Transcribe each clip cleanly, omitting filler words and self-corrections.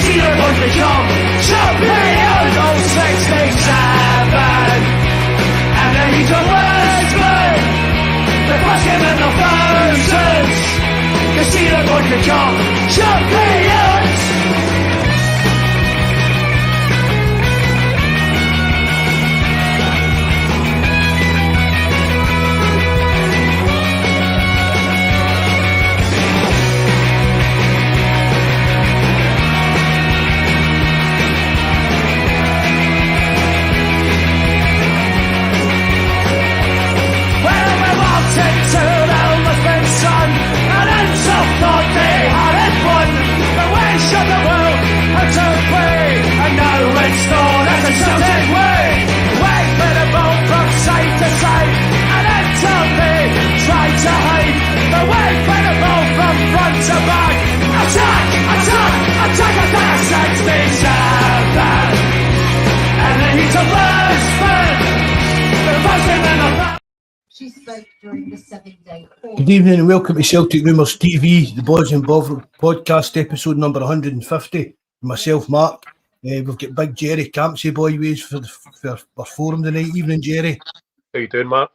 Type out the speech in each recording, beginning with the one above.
see they're going to become champions. Oh, 67. And then he's a Westman. They're passing in the thousands. You see they're going to become champions. Good evening and welcome to Celtic Rumours TV, the Bawz and Bovril podcast, episode number 150. Myself, Mark. We've got Big Jerry Campsey boyways for our forum tonight. Evening, Jerry. How you doing, Mark?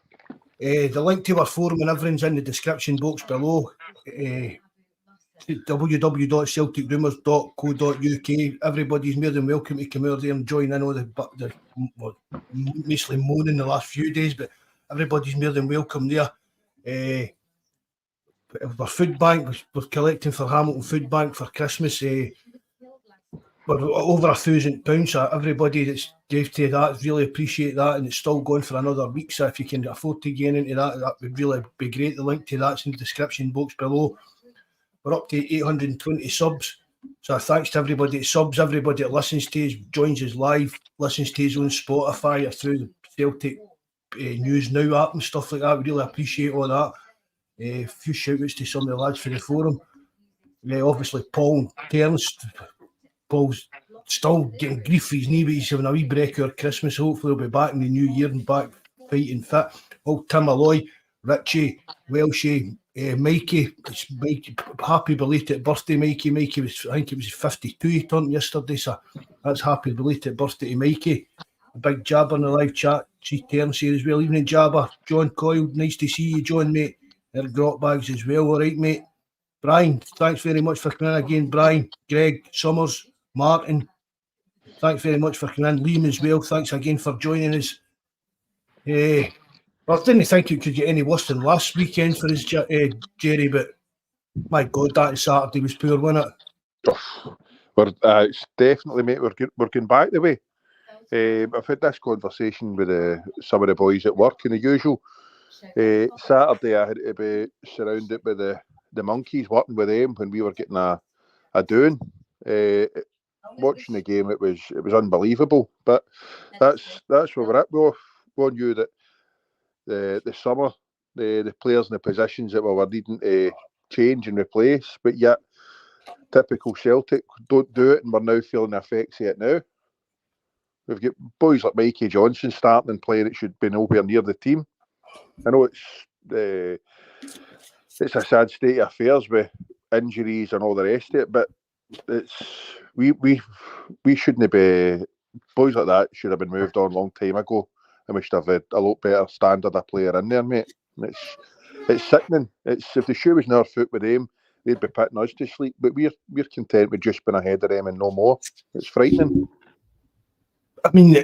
The link to our forum and everything's in the description box below. www.celticrumours.co.uk. Everybody's more than welcome to come over there and join in on the mostly moaning the last few days, but everybody's more than welcome there. Our food bank, we're collecting for Hamilton Food Bank for Christmas. We're over £1,000, so everybody that's gave to that, really appreciate that, and it's still going for another week, so if you can afford to get into that, that would really be great. The link to that's in the description box below. We're up to 820 subs, so thanks to everybody that subs, everybody that listens to us, joins us live, listens to us on Spotify or through the Celtic News Now app and stuff like that. We really appreciate all that. A few shout outs to some of the lads for the forum. Obviously Paul Terence. Paul's still getting grief for his knee, but he's having a wee break over Christmas. Hopefully he'll be back in the new year and back fighting fit. Tim Alloy, Richie, Welshie, Mikey. Happy belated birthday, Mikey. Mikey was, I think it was 52 he turned yesterday, so that's happy belated birthday to Mikey. A big Jabber in the live chat. See Terence here as well. Evening, Jabber. John Coyle, nice to see you, John, mate. Eric Grotbags as well. All right, mate. Brian, thanks very much for coming in again. Brian, Greg, Summers, Martin, thanks very much for coming in. Liam as well, thanks again for joining us. I didn't think it could get any worse than last weekend for us, Jerry, but my God, that Saturday was poor, wasn't it? It's definitely, mate, we're going back the way. I've had this conversation with some of the boys at work, and the usual Saturday I had to be surrounded by the monkeys, working with them when we were getting a doing. Watching the game, it was unbelievable. But that's where we're at. We knew that the summer, the players in the positions that we were needing to change and replace, but yet typical Celtic don't do it, and we're now feeling the effects of it now. We've got boys like Mikey Johnson starting and playing. It should be nowhere near the team. I know it's a sad state of affairs with injuries and all the rest of it, but we shouldn't be. Boys like that should have been moved on a long time ago, and we should have had a lot better standard of player in there, mate. It's sickening. If the shoe was in our foot with them, they'd be putting us to sleep. But we're content with just being ahead of them and no more. It's frightening. I mean,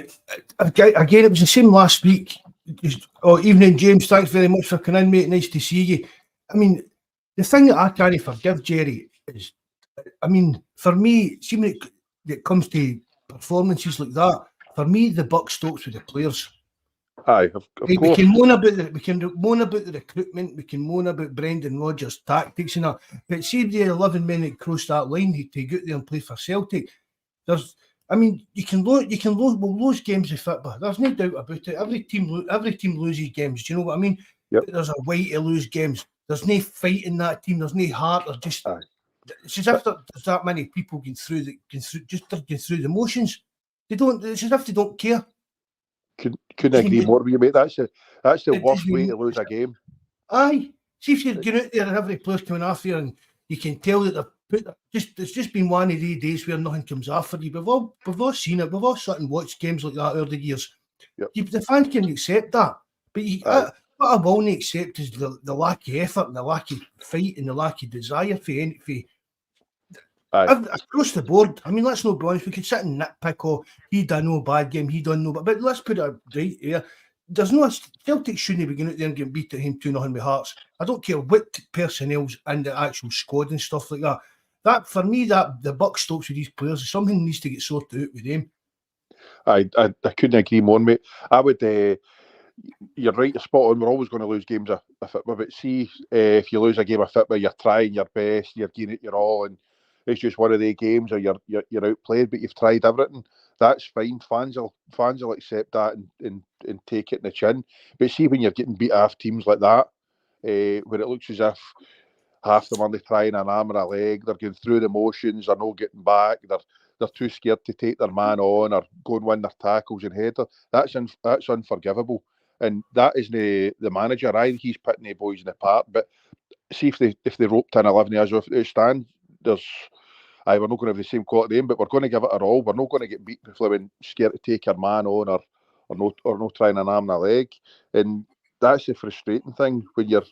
again, it was the same last week. Evening, James. Thanks very much for coming in, mate. Nice to see you. I mean, the thing that I can't forgive, Jerry, is, I mean, for me, see when it comes to performances like that, for me, the buck stops with the players. Aye, of course. We can moan about the recruitment, we can moan about Brendan Rodgers' tactics and that, but see the 11 men that crossed that line to go out there and play for Celtic. You can lose games if it, but there's no doubt about it. Every team loses games. Do you know what I mean? Yep. There's a way to lose games. There's no fight in that team. There's no heart. Or just it's as if there's that many people going through the motions. They don't. It's as if they don't care. Couldn't agree more with you, mate. That's the worst way to lose a game. Aye. See if you're going out there and every player's coming after you, and you can tell that It's just been one of the days where nothing comes off for you. We've all seen it. We've all sat and watched games like that over the years. Yep. The fans can accept that, but what I won't accept is the lack of effort and the lack of fight and the lack of desire for anything. Across the board. I mean, let's not be honest. We could sit and nitpick, oh, he done no bad game, he done no bad. But let's put it right here. There's no Celtic shouldn't be going out there and getting beat at him 2-0 with Hearts. I don't care what personnel's in the actual squad and stuff like that. That for me, that the buck stops with these players. Something needs to get sorted out with them. I couldn't agree more, mate. I would. You're right, you're spot on. We're always going to lose games of football, but see, if you lose a game of football, you're trying your best, you're giving it your all, and it's just one of the games, or you're outplayed, but you've tried everything. That's fine. Fans will accept that and take it in the chin. But see, when you're getting beat off teams like that, where it looks as if half them are trying an arm or a leg, they're going through the motions, they're not getting back, they're too scared to take their man on or go and win their tackles and header. That's unforgivable. And that isn't the manager. I think he's putting the boys in the park. But see if they roped in 11 years off the stand, we're not going to have the same quality in, but we're going to give it our all. We're not going to get beat before we're scared to take our man on or not trying an arm and a leg. And that's the frustrating thing when you're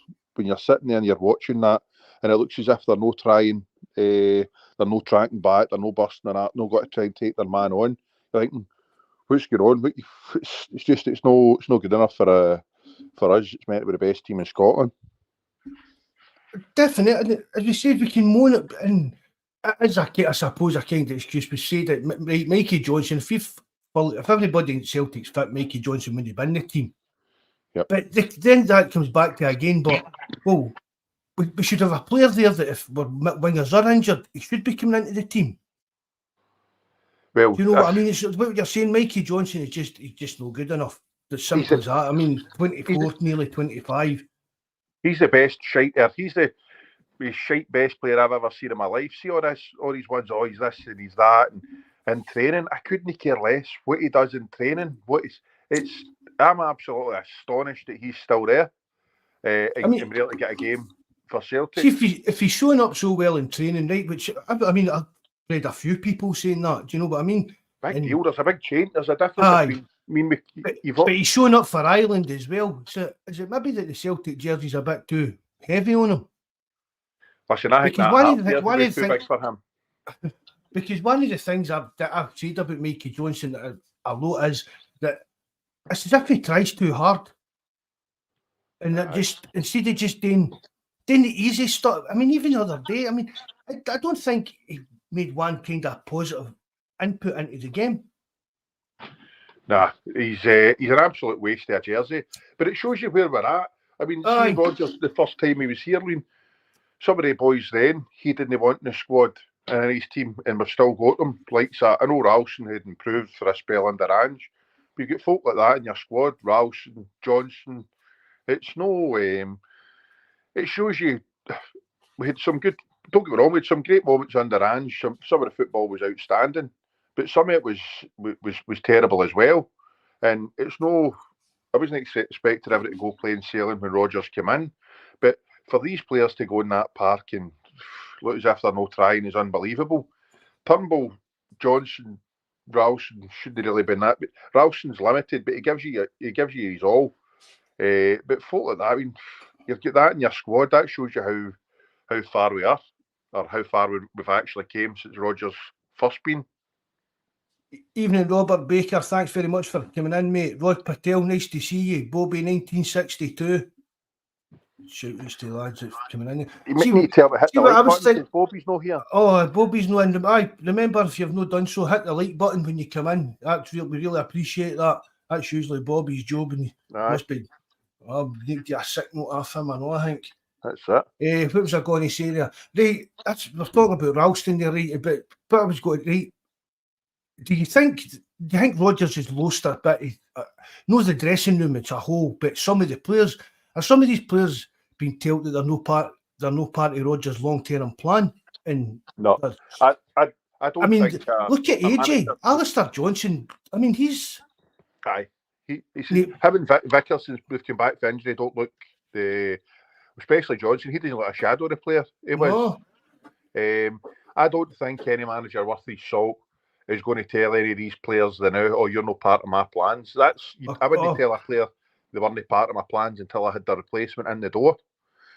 sitting there and you're watching that, and it looks as if they're not trying, they're not tracking back, they're not busting their not got to try and take their man on. You're thinking, what's going on? It's not good enough for us. It's meant to be the best team in Scotland. Definitely, as we said, we can moan it, and as I suppose a kind of excuse, we say that Mikey Johnson, if everybody in Celtic's fit, Mikey Johnson wouldn't have been the team. Yep. But then that comes back to again, but well, we should have a player there that if wingers are injured, he should be coming into the team. Well, do you know what I mean? It's what you're saying. Mikey Johnson he's just not good enough. As simple as that. I mean, 24, nearly 25. He's the best shiter. He's the shite best player I've ever seen in my life. See all these ones, oh, he's this and he's that, and in training, I couldn't care less what he does in training. I'm absolutely astonished that he's still there. And be able to get a game for Celtic. See, if he's showing up so well in training, right? Which I mean, I've read a few people saying that. Do you know what I mean? Big deal. There's a big change. There's a difference between. But he's showing up for Ireland as well. So is it maybe that the Celtic jersey's a bit too heavy on him? Listen, I think that's too big for him. Because one of the things I've said about Mikey Johnson a lot is that it's as if he tries too hard, and that just instead of just doing the easy stuff. I mean, even the other day, I mean, I don't think he made one kind of positive input into the game. Nah, he's an absolute waste of a jersey. But it shows you where we're at. I mean, see Rodgers, the first time he was here, some of the boys then, he didn't want in the squad and in his team, and we've still got them. Like that. I know Ralston had improved for a spell under Ange, but you get folk like that in your squad, Ralston, Johnson. It's no... it shows you... We had some good... Don't get me wrong, we had some great moments under Ange. Some of the football was outstanding, but some of it was terrible as well. And it's no... I wasn't expecting everything to go plain sailing when Rodgers came in, but for these players to go in that park and look as if they're not trying is unbelievable. Turnbull, Johnson, Ralston shouldn't really been that, but Ralston's limited, but he gives you his all. But folk like that, I mean, you've got that in your squad. That shows you how far we are, or how far we've actually came since Rodgers first been. Evening, Robert Baker. Thanks very much for coming in, mate. Rod Patel, nice to see you. Bobby 1962. Shout out to the lads that's coming in. You need to tell me, hit the like button because Bobby's not here. Oh, Bobby's not in. Remember, if you've not done so, hit the like button when you come in. We really appreciate that. That's usually Bobby's job, and he must be. We need to get a sick note off him, I think. That's it. What was I going to say there? Right, we're talking about Ralston there, right? But I was going right. Do you think Rodgers has lost a bit? Not the dressing room as a whole, but some of the players. Are some of these players being told that they're no part of Rodgers' long-term plan? And no, I don't. I mean, think, look at AJ, Alistair Johnson. I mean, he's. Aye, him and Vickers since we've come back from injury don't look especially Johnson. He doesn't look a shadow of the player. He was. I don't think any manager worth his salt is going to tell any of these players now, oh, you're no part of my plans. I wouldn't tell a player they weren't part of my plans until I had the replacement in the door.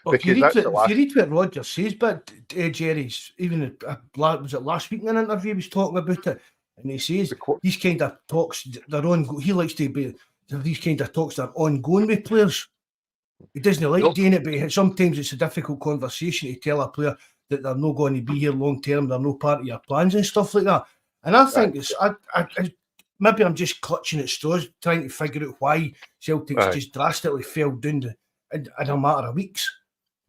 Well, if you read what Roger says, but Jerry's, even was it last week in an interview he was talking about it, and he says these kind of talks, he likes to be, these kind of talks are ongoing with players. He doesn't like doing it, but sometimes it's a difficult conversation to tell a player that they're not going to be here long term, they're no part of your plans and stuff like that. And I think maybe I'm just clutching at straws, trying to figure out why Celtic's just drastically fell down in a matter of weeks.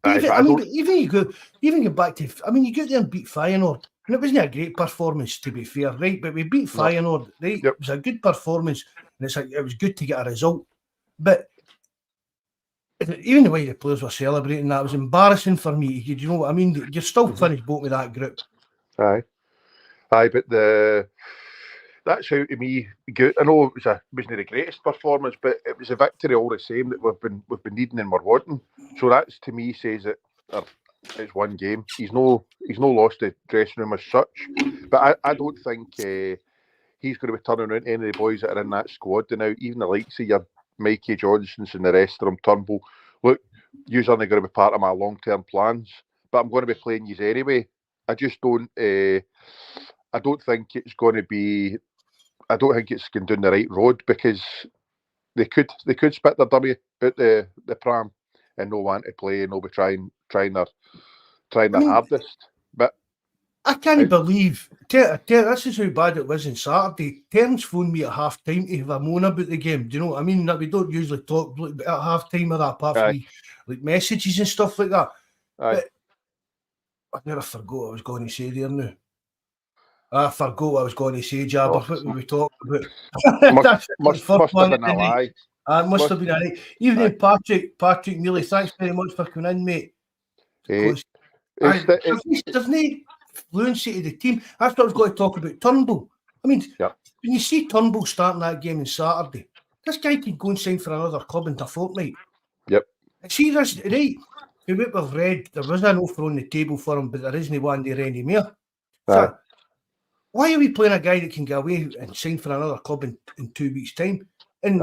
Even you go back to, you go there and beat Feyenoord, and it wasn't a great performance, to be fair, right? But we beat Feyenoord, right? Yep. It was a good performance, and it was good to get a result. But even the way the players were celebrating that was embarrassing for me. You know what I mean? You're still finished boat with that group. Aye, but that's how to me good. I know it wasn't the greatest performance, but it was a victory all the same that we've been needing and we're wanting. So that's to me says that it's one game. He's no lost the dressing room as such, but I don't think he's going to be turning around any of the boys that are in that squad now. Even the likes of your Mikey Johnsons and the rest of them, Turnbull. Look, you're only going to be part of my long-term plans, but I'm going to be playing you anyway. I just don't. I don't think it's going to be. I don't think it's going down the right road because they could spit their dummy out the pram and no want to play and they'll be trying their hardest. But I can't believe this is how bad it was on Saturday. Terence phoned me at half time to have a moan about the game. Do you know what I mean? That we don't usually talk at half time or that apart from like messages and stuff like that. But I never forgot what I was going to say there now. I forgot what I was going to say, Jabber. What were we talking about? must have been a lie. Must have been a lie. Evening, Patrick Neely. Thanks very much for coming in, mate. There's no fluency to the team. That's what I was going to talk about. Turnbull. When you see Turnbull starting that game on Saturday, this guy can go and sign for another club in a fortnight. Yep. See this, right? From what we've read, there was an offer on the table for him, but there isn't one there anymore. So, why are we playing a guy that can go away and sign for another club in 2 weeks' time? And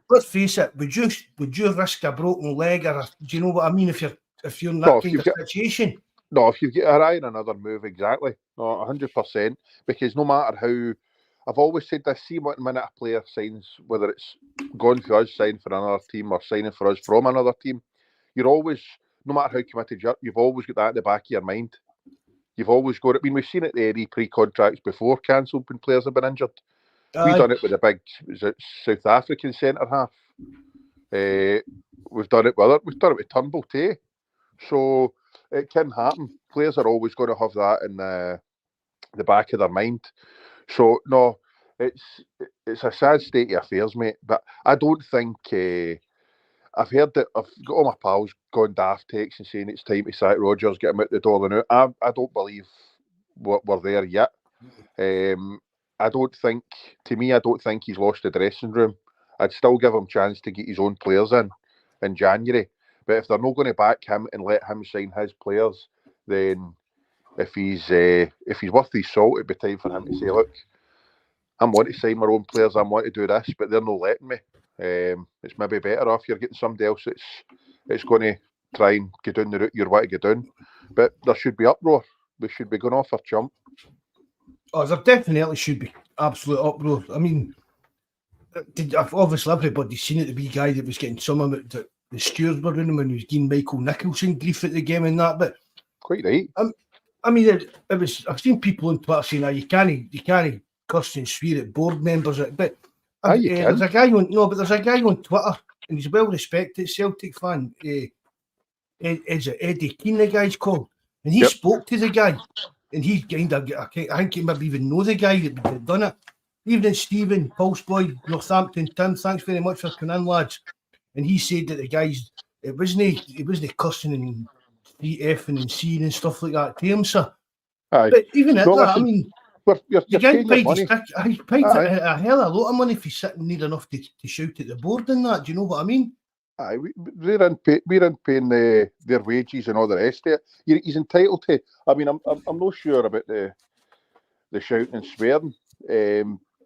let's face it, would you risk a broken leg or do you know what I mean if you're in that kind of situation? No, if you get her eye on another move, exactly. No, 100%. Because no matter how, I've always said this, see what minute a player signs, whether it's gone for us, signing for another team or signing for us from another team, you're always, no matter how committed you've always got that at the back of your mind. You've always got it. We've seen it the pre-contracts before cancelled when players have been injured. We've done it with the big South African centre half. We've done it with Turnbull too. So it can happen. Players are always going to have that in the back of their mind. So no, it's a sad state of affairs, mate. But I don't think I've heard that I've got all my pals gone daft texts and saying it's time to sack Rodgers, get him out the door and out. I don't believe we're there yet. I don't think he's lost the dressing room. I'd still give him a chance to get his own players in January. But if they're not going to back him and let him sign his players, then if he's worth his salt, it'd be time for him to say, look, I'm wanting to sign my own players, I'm wanting to do this, but they're not letting me. It's maybe better off you're getting somebody else that's going to try and get down the route you want to get down. But there should be uproar. We should be going off our chump. Oh, there definitely should be absolute uproar. I mean, obviously everybody's seen it, the wee guy that was getting some of it, that the stewards were in him when he was giving Michael Nicholson grief at the game and that, but quite right. I mean, it was. I've seen people on Twitter saying, you can't cuss and swear at board members, but there's a guy on Twitter, and he's a well-respected Celtic fan. Is it Eddie Keane, the guy's called? And he spoke to the guy, and he kind of, I think he maybe even know the guy that had done it. Evening, Stephen, Pulse Boy, Northampton, Tim, thanks very much for coming in, lads. And he said that the guys, it wasn't cussing and F'ing and C'ing and stuff like that to him, sir. Aye. But even at that, I mean, the guy paid a hell of a lot of money if he's sitting near enough to shout at the board and that. Do you know what I mean? Aye, we're in paying their wages and all the rest of it. He's entitled to. I mean, I'm not sure about the shouting and swearing.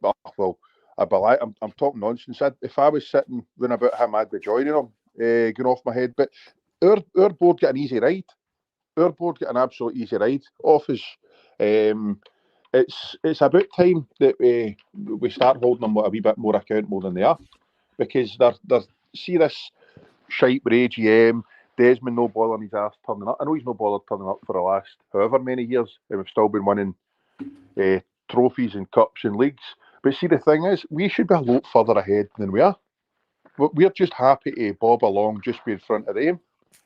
Well, I'm talking nonsense. If I was sitting round about him, I'd be joining him, going off my head. But our board get an easy ride. Our board get an absolute easy ride off us. It's about time that we start holding them a wee bit more accountable than they are, because they're see this shite with AGM. Desmond no bothering his ass turning up. I know he's no bothered turning up for the last however many years, and we've still been winning trophies and cups and leagues. But see, the thing is, we should be a lot further ahead than we are. We're just happy to bob along, just be in front of them.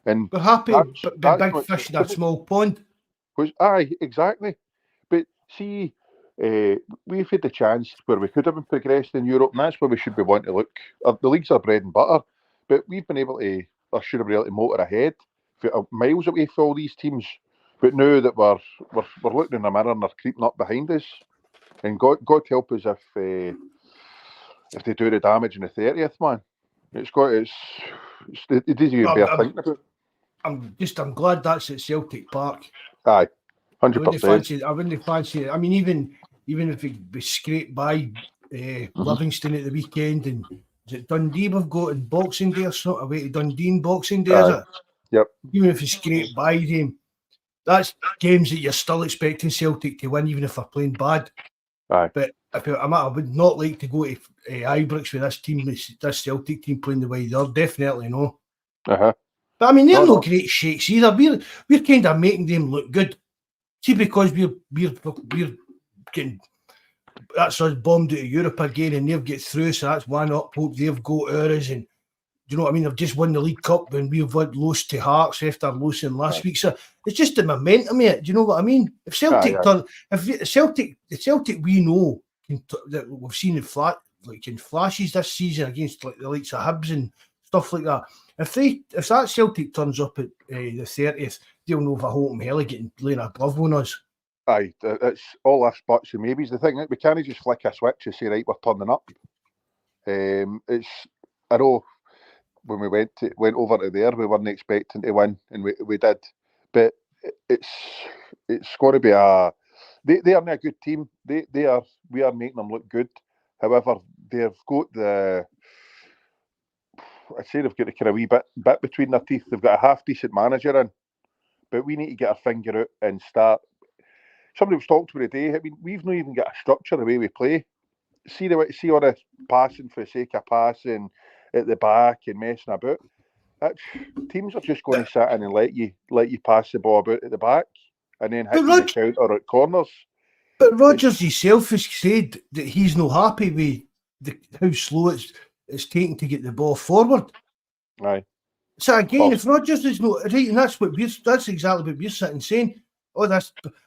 And we're happy, but big fish in a small pond. Aye, exactly. But see, we've had the chance where we could have been progressed in Europe, and that's where we should be wanting to look. The leagues are bread and butter, but we've been able to, or should have been able to motor ahead, miles away for all these teams. But now that we're looking in the mirror and they're creeping up behind us, and God help us if they do the damage in the 30th, man. It doesn't even bear thinking about. I'm glad that's at Celtic Park. Aye, 100%. I wouldn't fancy it. I mean, even if we scrape by Livingston at the weekend, and is it Dundee we've got in Boxing Day or something? Away to Dundee in Boxing Day, is it? Yep. Even if we scrape by them, that's games that you're still expecting Celtic to win, even if they're playing bad. Aye. But I would not like to go to Ibrox with this team, this Celtic team playing the way they're. Definitely no. Uh-huh. But I mean, they're no great shakes either. We're kind of making them look good. See, because we're getting that's us bombed out of Europe again, and they've get through, so that's one up. Hope they've got ours, and you know what I mean. They've just won the League Cup, and we've lost to Hearts after losing last week. So it's just the momentum of it. Do you know what I mean? If Celtic the Celtic we know that we've seen in flashes this season against like the likes of Hibs and stuff like that. If that Celtic turns up at the 30th, they'll know for hope and hell getting laying a glove on us. Aye, it's all ifs, buts and maybes. The thing is, we can't just flick a switch and say, right, we're turning up. I know when we went over to there, we weren't expecting to win, and we did. But it's got to be they are a good team. We are making them look good. However, they've got I'd say they've got a kind of wee bit between their teeth. They've got a half decent manager in, but we need to get our finger out and start. Somebody was talking to me today. I mean, we've not even got a structure the way we play. See all the passing for the sake of passing at the back and messing about. Teams are just going to sit in and let you pass the ball about at the back and then hit the counter at corners. But Rodgers himself has said that he's not happy with how slow it's taking to get the ball forward. Aye. So again, if Rodgers is not right, and that's exactly what we're sitting saying. Oh,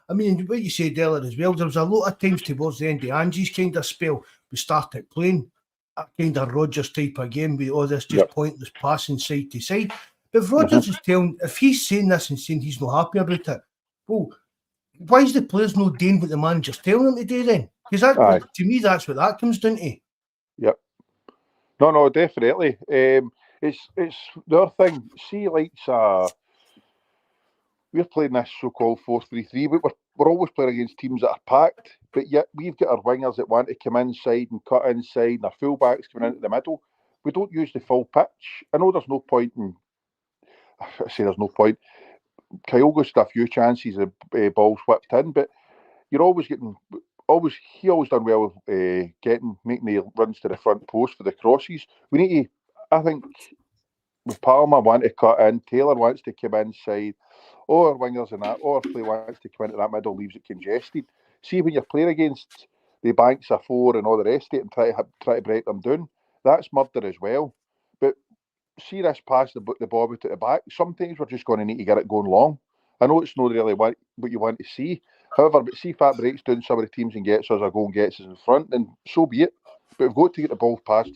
I mean, what you said earlier as well, there was a lot of times towards the end of Angie's kind of spell, we started playing that kind of Rodgers type of game with this just pointless passing side to side. But if Rodgers is if he's saying this and saying he's not happy about it, well, why is the players not doing what the manager's telling them to do then? Because to me, that's what that comes down to. Yep. No, definitely. It's their thing. See, like, we're playing this so-called 4-3-3, but we're always playing against teams that are packed, but yet we've got our wingers that want to come inside and cut inside, and our full-backs coming into the middle. We don't use the full pitch. I know there's no point Kyogo's had a few chances of balls whipped in, but you're always done well with making the runs to the front post for the crosses. We need to, I think, with Palmer want to cut in, Taylor wants to come inside, or our wingers and that, or play wants to come into that middle, leaves it congested. See, when you're playing against the banks of four and all the rest of it and try to break them down, that's murder as well. But see this pass the ball out at the back, sometimes we're just going to need to get it going long. I know it's not really what you want to see. However, but see if that breaks down some of the teams and gets us a goal and gets us in front, then so be it. But we've got to get the ball passed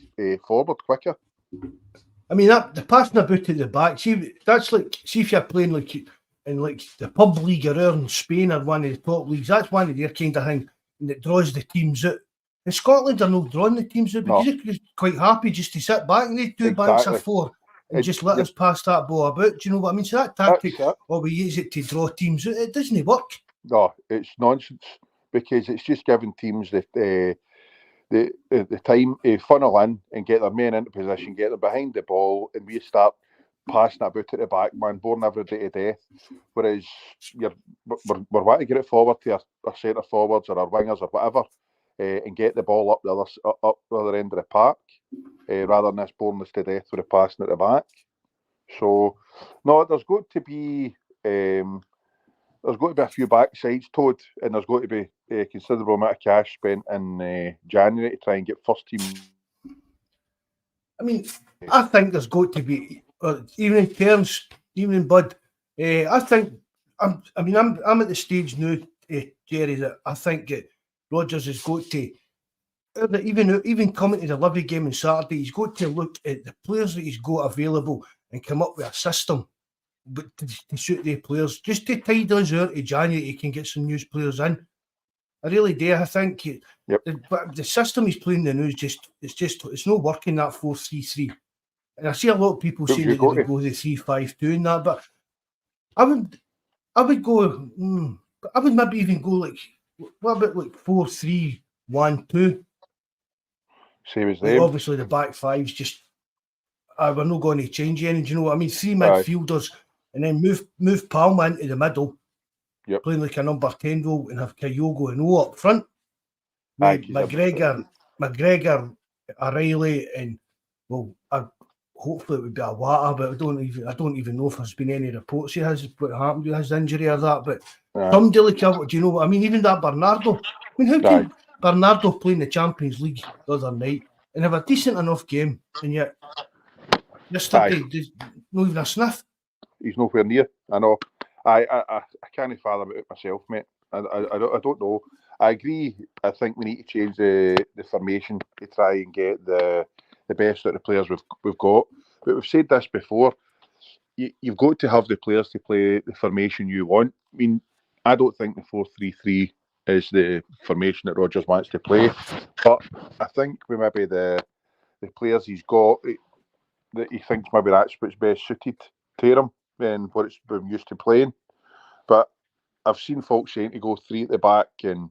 forward quicker. I mean, the passing about at the back, see, that's like, see if you're playing like in like the pub league or in Spain or one of the top leagues, that's one of their kind of thing, and it draws the teams out. In Scotland, they're not drawing the teams out because they're quite happy just to sit back and they do banks of four and just let us pass that ball about. Do you know what I mean? So that tactic, we use it to draw teams out, it doesn't work. No, it's nonsense, because it's just giving teams the time to funnel in and get their men into position, get them behind the ball, and we start passing it about at the back, man, boring everybody to death. Whereas we're wanting to get it forward to our centre forwards or our wingers or whatever, and get the ball up the other end of the park, rather than this boring us to death with the passing at the back. So, no, there's got to be a few backsides towed, and there's got to be a considerable amount of cash spent in January to try and get first team. I mean, I think there's got to be, even in terms, even in Bud, I think, I'm at the stage now, Jerry, that I think that Rodgers has got to, even coming to the Livy game on Saturday, he's got to look at the players that he's got available and come up with a system but to suit the players, just to tide us out to January. He can get some new players in. I really do. I think the system he's playing now is it's not working, that 4-3-3. And I see a lot of people saying that they would go the 3-5-2 and that, but I would go. I would maybe even go like, what about like 4-3-1-2? Same as them. Obviously, the back five's just. We're not going to change any. Do you know what I mean? 3 midfielders, and then move Palma into the middle, playing like a number 10 role, and have Kyogo and O up front. McGregor, O'Reilly, and hopefully it would be a Wata, but I don't even know if there's been any reports he has what happened to his injury or that. But somebody like, do you know what I mean? Even that Bernardo. I mean, how can Bernardo play in the Champions League the other night and have a decent enough game, and yet yesterday there's not even a sniff? He's nowhere near. I know. I can't fathom it myself, mate. I don't know. I agree. I think we need to change the formation to try and get the best out of the players we've got. But we've said this before. You've got to have the players to play the formation you want. I mean, I don't think the 4-3-3 is the formation that Rodgers wants to play. But I think with maybe the players he's got, that he thinks maybe that's what's best suited to him and what it's been used to playing. But I've seen folks saying to go 3 at the back and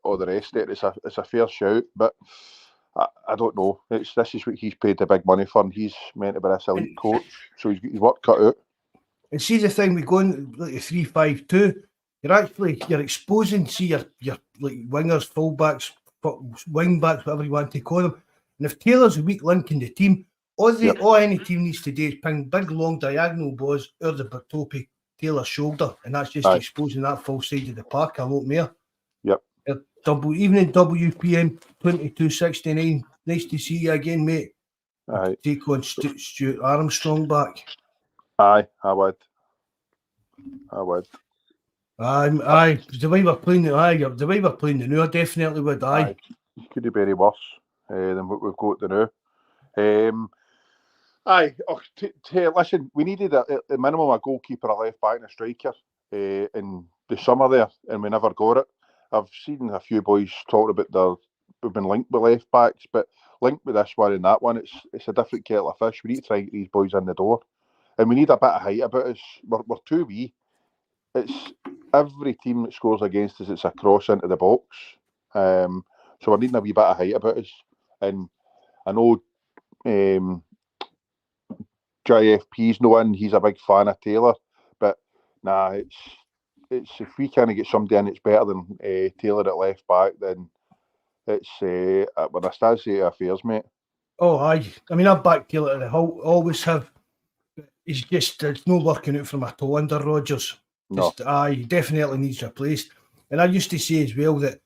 all the rest of it. It's a fair shout, but I don't know. This is what he's paid the big money for, and he's meant to be this elite coach, so he's got his work cut out. And see the thing, we go in like a 3-5-2. You're exposing, see your like wingers, fullbacks, wing backs, whatever you want to call them. And if Taylor's a weak link in the team, all any team needs to do is ping big long diagonal balls out the Bertopi Taylor's shoulder, and that's just exposing that full side of the park a lot more. Evening WPM 2269. Nice to see you again, mate. Take on Stuart Armstrong back. I would. The way we're playing the new, I definitely would. It could be very worse than what we've got the now. Listen, we needed at the minimum a goalkeeper, a left back, and a striker in the summer there, and we never got it. I've seen a few boys talking about we've been linked with left backs, but linked with this one and that one, it's a different kettle of fish. We need to try and get these boys in the door, and we need a bit of height about us. We're too wee. It's every team that scores against us, it's a cross into the box. So we're needing a wee bit of height about us, and I know JFP's no in. He's a big fan of Taylor, but it's if we can't get somebody in, it's better than Taylor at left back. Then it's when I start to say affairs, mate. Oh, aye. I mean, I've backed Taylor at the Hull. Always have. It's not working out from at all under Rodgers. No. He definitely needs replaced. And I used to say as well that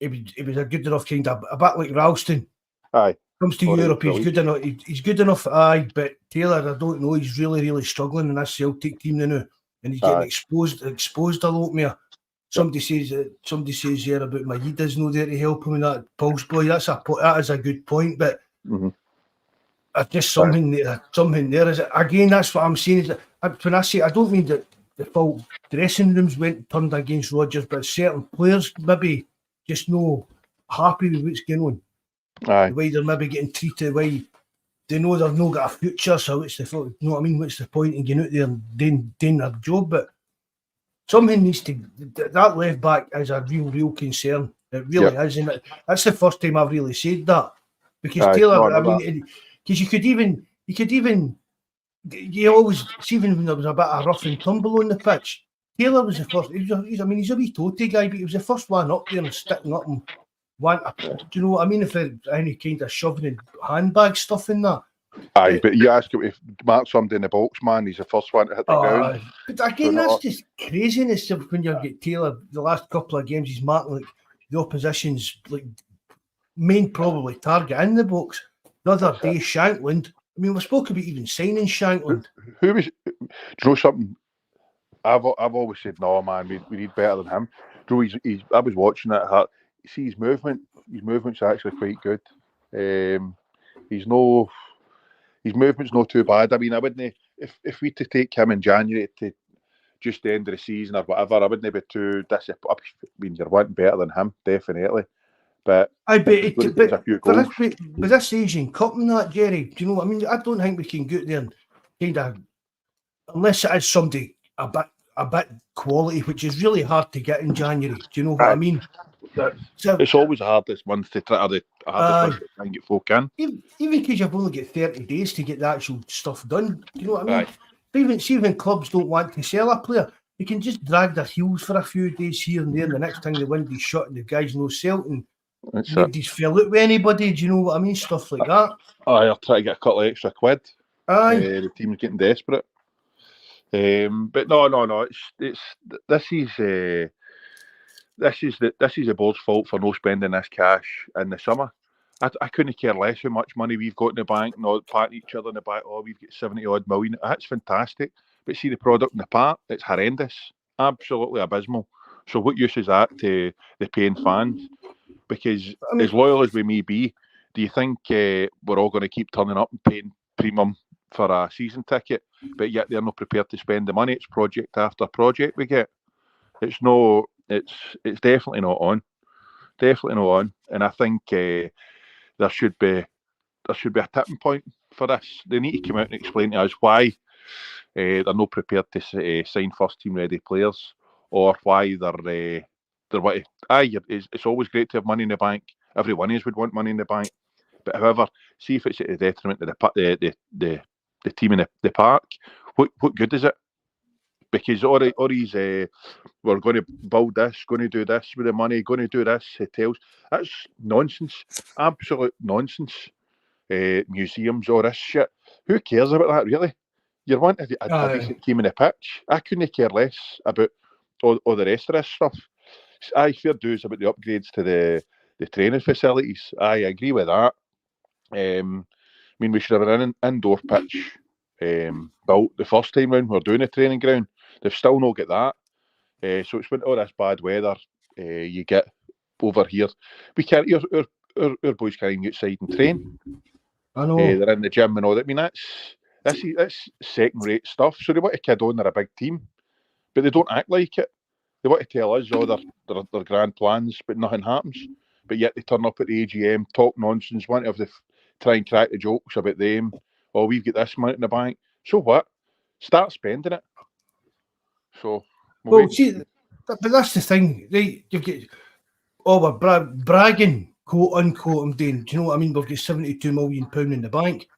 he was a good enough kind of a bit like Ralston. Aye. Comes to Europe, he's good enough. He's good enough. But Taylor, I don't know. He's really, really struggling in this Celtic team now, and he's getting exposed a lot more. Somebody says here about Maeda's not there to help him in that pulse boy. That is a good point, but just something there is it again. That's what I'm saying. Is that when I say, I don't mean that the full dressing rooms turned against Rodgers, but certain players maybe just not happy with what's going on. The way they're maybe getting treated, the way they know they've not got a future, so it's the, you know what I mean, what's the point in getting out there and doing their job? But something needs to, that left back is a real concern. It really is, and that's the first time I've really said that, because Taylor, I mean, because you always see, even when there was a bit of rough and tumble on the pitch, Taylor was the first. He's a wee toty guy, but he was the first one up there and sticking up and do you know what I mean? If there any kind of shoving and handbag stuff in that. Aye, but you ask him if mark somebody in the box, man, he's the first one to hit the ground. But again, that's just craziness when you get Taylor. The last couple of games, he's marking like the opposition's like main probably target in the box. The other day, Shankland. I mean, we spoke about even signing Shankland. Who was? Do you know something? I've always said, no, man, we need better than him. Do you know, he's I was watching that. See his movement. His movement's actually quite good. His movement's not too bad. I mean, I wouldn't, if we to take him in January to just the end of the season or whatever, I wouldn't be too disappointed. I mean, you're wanting better than him, definitely. But I bet with this Asian Cup and that, Jerry, do you know what I mean? I don't think we can go there and kind of, unless it is somebody a bit quality, which is really hard to get in January. Do you know what I mean? So, it's always the hardest month to try to and get folk in. Even because you've only got 30 days to get the actual stuff done. Do you know what I mean? Even clubs don't want to sell a player, they can just drag their heels for a few days here and there, and the next thing the window's shut and the guy's no selling. Nobody's fell out with anybody, do you know what I mean? Stuff like that. I'll try to get a couple of extra quid. The team's getting desperate. But no. This is the board's fault for no spending this cash in the summer. I couldn't care less how much money we've got in the bank, not patting each other in the back. Oh, we've got 70 odd million. That's fantastic. But see the product in the park, it's horrendous. Absolutely abysmal. So what use is that to the paying fans? Because as loyal as we may be, do you think we're all going to keep turning up and paying premium for a season ticket, but yet they're not prepared to spend the money? It's project after project we get. It's definitely not on. Definitely not on. And I think there should be a tipping point for this. They need to come out and explain to us why they're not prepared to sign first team ready players, or why they're it's always great to have money in the bank. Every one of us would want money in the bank. But however, see if it's at the detriment of the team in the park, what good is it? Because all these we're going to build this, going to do this with the money, going to do this, hotels. That's nonsense. Absolute nonsense. Museums, all this shit. Who cares about that, really? You're wanting a decent team in the pitch. I couldn't care less about all the rest of this stuff. Fair dues about the upgrades to the training facilities. I agree with that. I mean, we should have an indoor pitch built the first time round. We're doing a training ground. They've still not got that. So it's when all this bad weather you get over here. We can't. Our boys can't even get outside and train. I know. They're in the gym and all that. I mean, that's second-rate stuff. So they want a kid on, they're a big team, but they don't act like it. They want to tell us all their grand plans, but nothing happens. But yet they turn up at the AGM, talk nonsense, want to have try and crack the jokes about them. Oh, we've got this money in the bank. So what? Start spending it. So, see, but that's the thing, right? You've got, we're bragging, quote unquote, I'm doing. Do you know what I mean? We've got £72 million in the bank.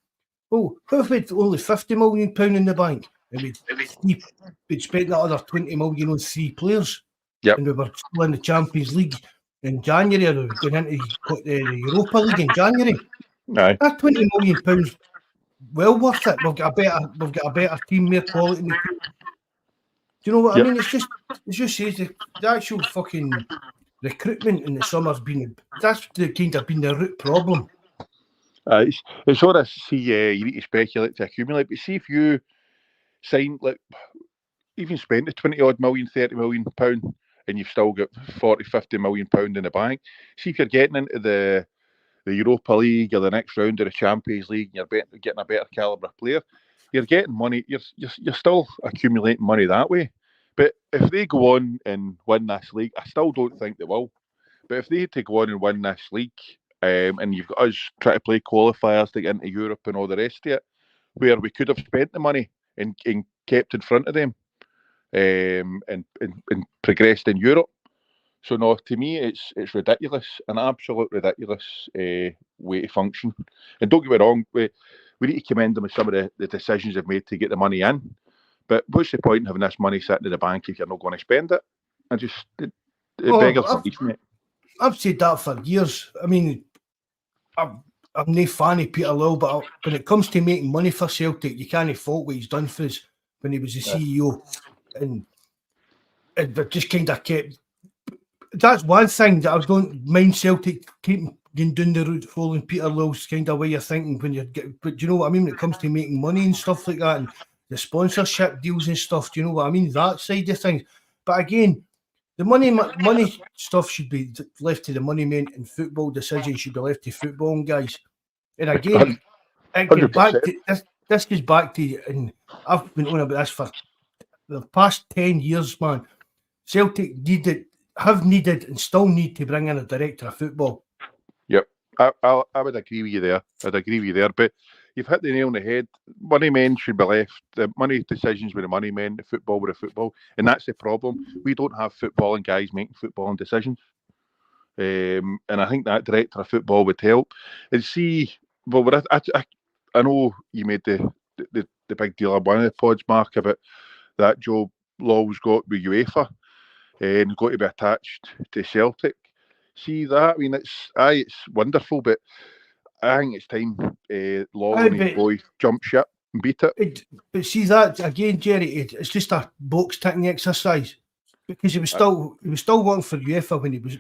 Oh, what if we had only £50 million in the bank? And we'd spent that other £20 million on 3 players. Yep. And we were still in the Champions League in January, or we were going into the Europa League in January. Aye. That £20 million, well worth it. We've got a better team, more quality. Do you know what I mean? It just says the actual fucking recruitment in the summer's been the root problem. It's sort of you need to speculate to accumulate, but see if you sign, like, even spent the 20 odd million, £30 million, and you've still got 40, £50 million in the bank. See if you're getting into the Europa League or the next round of the Champions League, and you're getting a better calibre player. You're getting money. You're still accumulating money that way. But if they go on and win this league, I still don't think they will. But if they had to go on and win this league, and you've got us trying to play qualifiers to get into Europe and all the rest of it, where we could have spent the money and kept in front of them, and progressed in Europe. So no, to me, it's ridiculous, an absolute ridiculous way to function. And don't get me wrong, we need to commend them with some of the decisions they've made to get the money in. But what's the point in having this money sitting in the bank if you're not going to spend it? It beggars belief, mate. I've said that for years. I mean, I'm no fan of Peter Lawwell, but when it comes to making money for Celtic, you can't fault what he's done for us when he was the CEO. And they've just kind of kept... That's one thing that I don't mind Celtic keeping down the route following Peter Lawwell's kind of way you're thinking when you get... But do you know what I mean? When it comes to making money and stuff like that, and the sponsorship deals and stuff, do you know what I mean? That side of things. But again... The money stuff should be left to the money men, and football decisions should be left to footballing guys. And again, it goes back to, this goes back to, and I've been on about this for the past 10 years, man. Celtic have needed and still need to bring in a director of football. Yep, I would agree with you there. But you've hit the nail on the head. Money men should be left. The money decisions with the money men, the football with the football. And that's the problem. We don't have footballing guys making footballing decisions. And I think that director of football would help. And see, well, I know you made the big deal on one of the pods, Mark, about that job Lawwell's got with UEFA and got to be attached to Celtic. See that? I mean, it's wonderful, but I think it's time Lawwell and his boy jump ship and beat it. But see that again, Jerry, it's just a box ticking exercise, because he was still working for UEFA when he was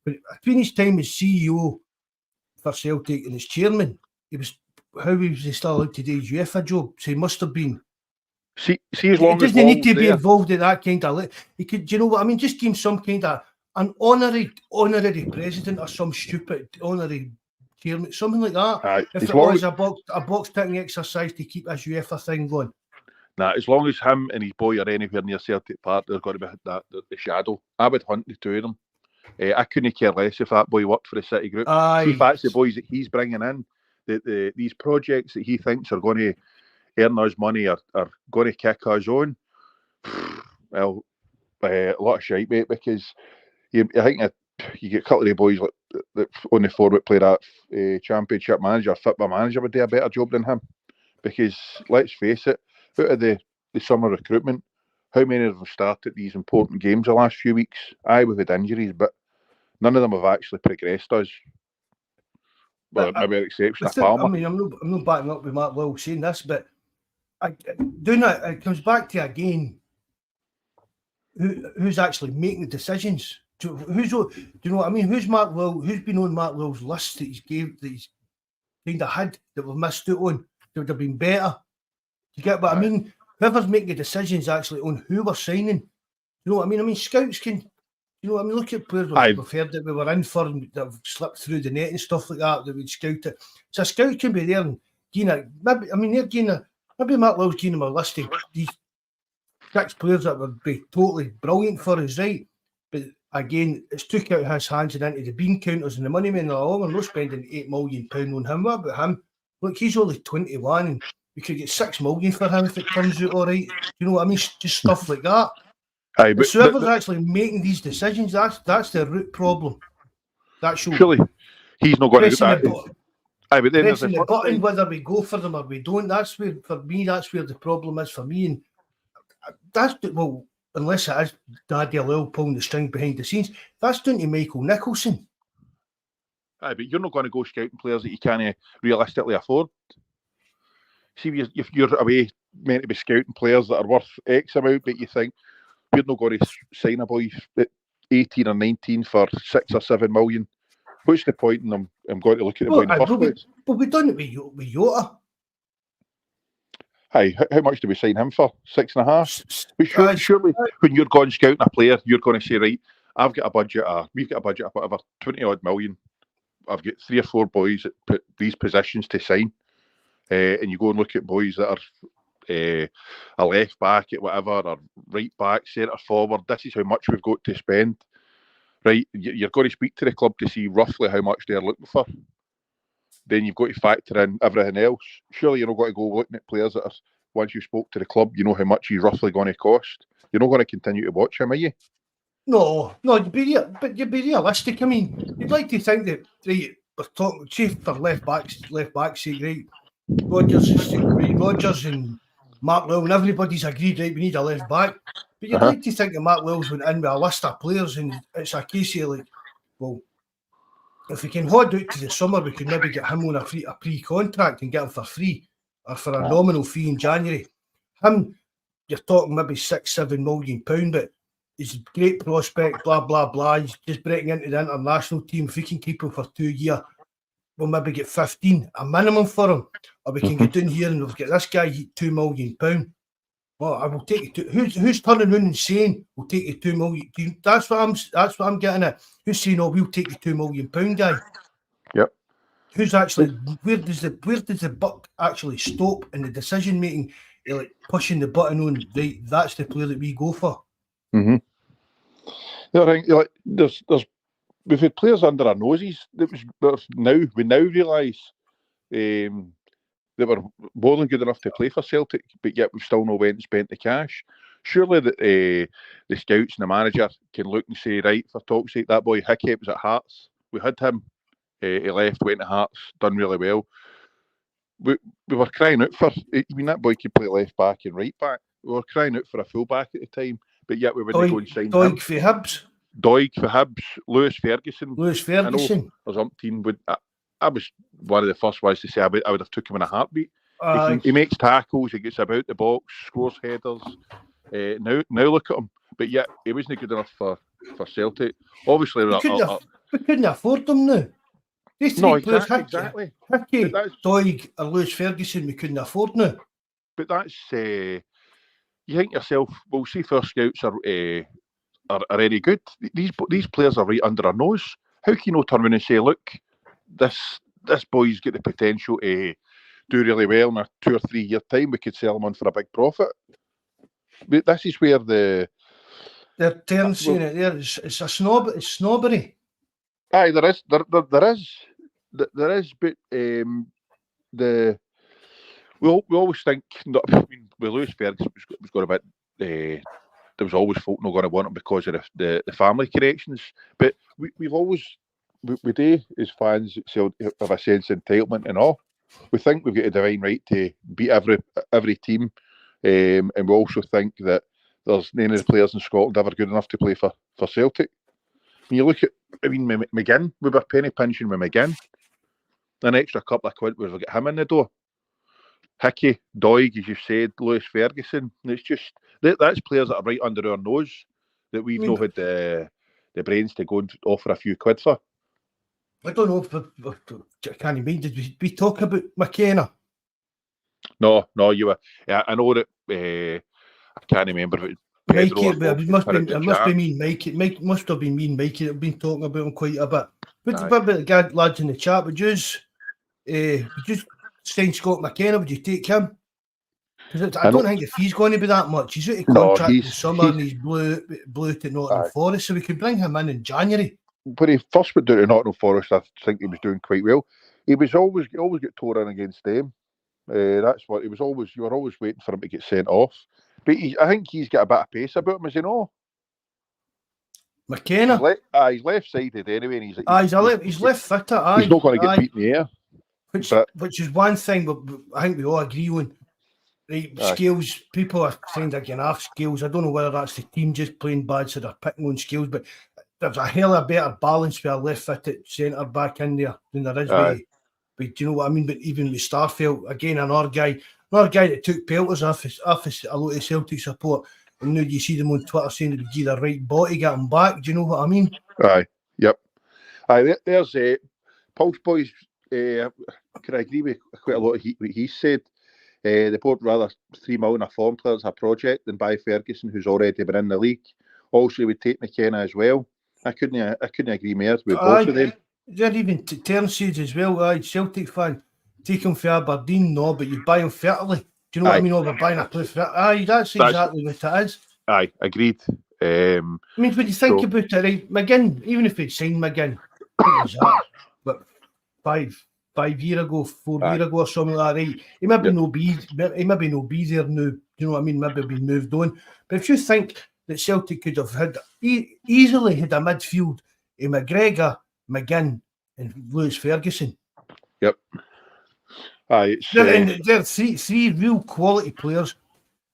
between his time as CEO for Celtic and as chairman. How was he still allowed to do his UEFA job? So he must have been. See, as long he as doesn't need to be there, involved in that kind of. He could, do you know what I mean? Just give him some kind of an honorary president or some stupid honorary chairman, something like that. If it was a box ticking exercise to keep this UEFA thing going. Nah, as long as him and his boy are anywhere near Celtic Park, there's got to be the shadow. I would hunt the two of them. I couldn't care less if that boy worked for the City Group. See if that's the boys that he's bringing in, these projects that he thinks are going to earn us money or are going to kick us on. Well, a lot of shite, mate, because I think you get a couple of the boys that on the forward play that championship manager, football manager would do a better job than him. Because let's face it, out of the summer recruitment, how many of them started these important games the last few weeks? We've had injuries, but none of them have actually progressed us. Well, maybe an exception of Palmer. I mean, I'm not backing up with Mark Lawwell saying this, but doing that, it comes back to again who's actually making the decisions. Do you know what I mean? Who's Mark Lawwell? Who's been on Mark Lawwell's list that he's kind of had that we've missed out on? That would have been better. You get what I mean? Whoever's making the decisions actually on who we're signing. You know what I mean? I mean, scouts can. You know what I mean? Look at players we've heard that we were in for and that have slipped through the net and stuff like that. That we'd scout it. So a scout can be there and maybe Mark Lawwell's giving them a list of these 6 players that would be totally brilliant for us, right? But again, it's took out his hands and into the bean counters and the money men. We're not spending £8 million on him. What about him? Look, he's only 21 and we could get £6 million for him if it comes out all right. You know what I mean? Just stuff like that. But whoever's actually making these decisions, that's the root problem. Surely he's not going to do that. But then there's the button, whether we go for them or we don't. That's where, for me, that's where the problem is for me. And unless it is Daddy Lil pulling the string behind the scenes, that's down to Michael Nicholson. But you're not going to go scouting players that you can't realistically afford. See, if you're away meant to be scouting players that are worth X amount, but you think we're not going to sign a boy at 18 or 19 for 6 or 7 million. What's the point in them? I'm going to look at the boy in the first place. But we've done it with Jota. How much do we sign him for? 6.5? But surely, when you're going scouting a player, you're going to say, right, we've got a budget of whatever, 20 odd million. I've got 3 or 4 boys that put these positions to sign. And you go and look at boys that are a left back at whatever, or right back, centre forward. This is how much we've got to spend. right, you're going to speak to the club to see roughly how much they're looking for. Then you've got to factor in everything else. Surely you're not going to go looking at players that are, once you spoke to the club, you know how much he's roughly going to cost. You're not going to continue to watch him, are you? No, you'd be realistic. I mean, you'd like to think that, right, we're talking, chief for left backs sake, right? Rodgers and Mark Lowell and everybody's agreed, right, we need a left back. But you'd like to think that Mark Lowell's went in with a list of players and it's a case of like, well, if we can hold out to the summer, we could maybe get him on a pre-contract and get him for free or for a nominal fee in January. Him, you're talking maybe £6-7 million, but he's a great prospect, blah, blah, blah. He's just breaking into the international team. If we can keep him for 2 years, we'll maybe get 15, a minimum for him. Or we can get down here and we'll get this guy £2 million. Well, I will take it. Who's turning around and saying we'll take you £2 million? That's what I'm getting at. Who's saying, oh, we'll take you £2 million guy? Yep. Who's actually where does the buck actually stop in the decision making? Like pushing the button on, right? That's the player that we go for. Mm-hmm. The other thing, like, we've had players under our noses we now realise they were more than good enough to play for Celtic, but yet we've still not went and spent the cash. Surely that the scouts and the manager can look and say, right, for talk's sake, that boy Hickey was at Hearts. We had him. He left, went to Hearts, done really well. We were crying out for. I mean, that boy could play left back and right back. We were crying out for a full back at the time, but yet we wouldn't go and sign him. Doig for Hibs. Doig for Hibs. Lewis Ferguson. I know there's umpteen would. I was one of the first ones to say I would have took him in a heartbeat. He makes tackles, he gets about the box, scores headers. Now look at him. But yet he wasn't good enough for Celtic. Obviously, we couldn't afford them now. These three players, exactly. Hickey, Doig, or Lewis Ferguson, we couldn't afford now. But that's you think yourself. Well, see, if our scouts are any good, these players are right under our nose. How can you not turn around and say, look, this boy's got the potential to do really well in a 2 or 3 year time. We could sell him on for a big profit. But this is where they're saying it there. It's a snobbery. Aye, there is, but we always think. I mean, with Lewis Ferguson was going a bit. There was always folk not going to want him because of the family connections. But we've always. We do, as fans, have a sense of entitlement and all. We think we've got a divine right to beat every team, and we also think that there's none of the players in Scotland ever good enough to play for Celtic. When you look at, McGinn, we were penny pinching with McGinn. An extra couple of quid, we'll get him in the door. Hickey, Doig, as you said, Lewis Ferguson. It's just that's players that are right under our nose that we've not had the brains to go and offer a few quid for. I don't know if I can't even. Did we talk about McKenna? No, you were. Yeah, I know that. I can't remember. Mikey, it must be me and Mikey. Mike must have been me and Mikey that have been talking about him quite a bit. But about the lads in the chat, would you sign Scott McKenna? Would you take him? Because I don't think the fee's going to be that much. He's out of contract in the summer and he's blue to Nottingham Forest, so we could bring him in January. When he first went down to Nottingham Forest, I think he was doing quite well. He was always get tore in against them. That's what he was always. You were always waiting for him to get sent off. But I think he's got a bit of pace about him, as you know. McKenna. He's left-sided anyway. And he's left-footed. He's not going to get beat in the air. Which is one thing, but I think we all agree on. Right, Scales, people are saying they're getting off Scales. I don't know whether that's the team just playing bad, so they're picking on Scales, but there's a hell of a better balance with a left-footed centre back in there than there is with, do you know what I mean? But even with Starfelt, again, another guy that took pelters off a lot of Celtic support, and now you see them on Twitter saying that we give the right body to get him back. Do you know what I mean? Aye, yep. Aye, there's Pulse Boys. Can I agree with quite a lot of what he said? They both rather 3 million a form player as a project than buy Ferguson, who's already been in the league. Also, we take McKenna as well. I couldn't agree more with both of them. Then even Terence says as well, Celtic fan, take him for Aberdeen, no, but you buy him fairly. Do you know what I mean? Over buying a player for that's exactly what it is. Aye, agreed. I mean, when you think about it, right, McGinn, even if he'd signed McGinn, what was that? But 5 years ago, 4 years ago or something like that, right? He maybe no be there now. Do you know what I mean? Maybe been moved on. But if you think that Celtic could have had easily had a midfield of McGregor, McGinn, and Lewis Ferguson. Yep. Aye, they're three real quality players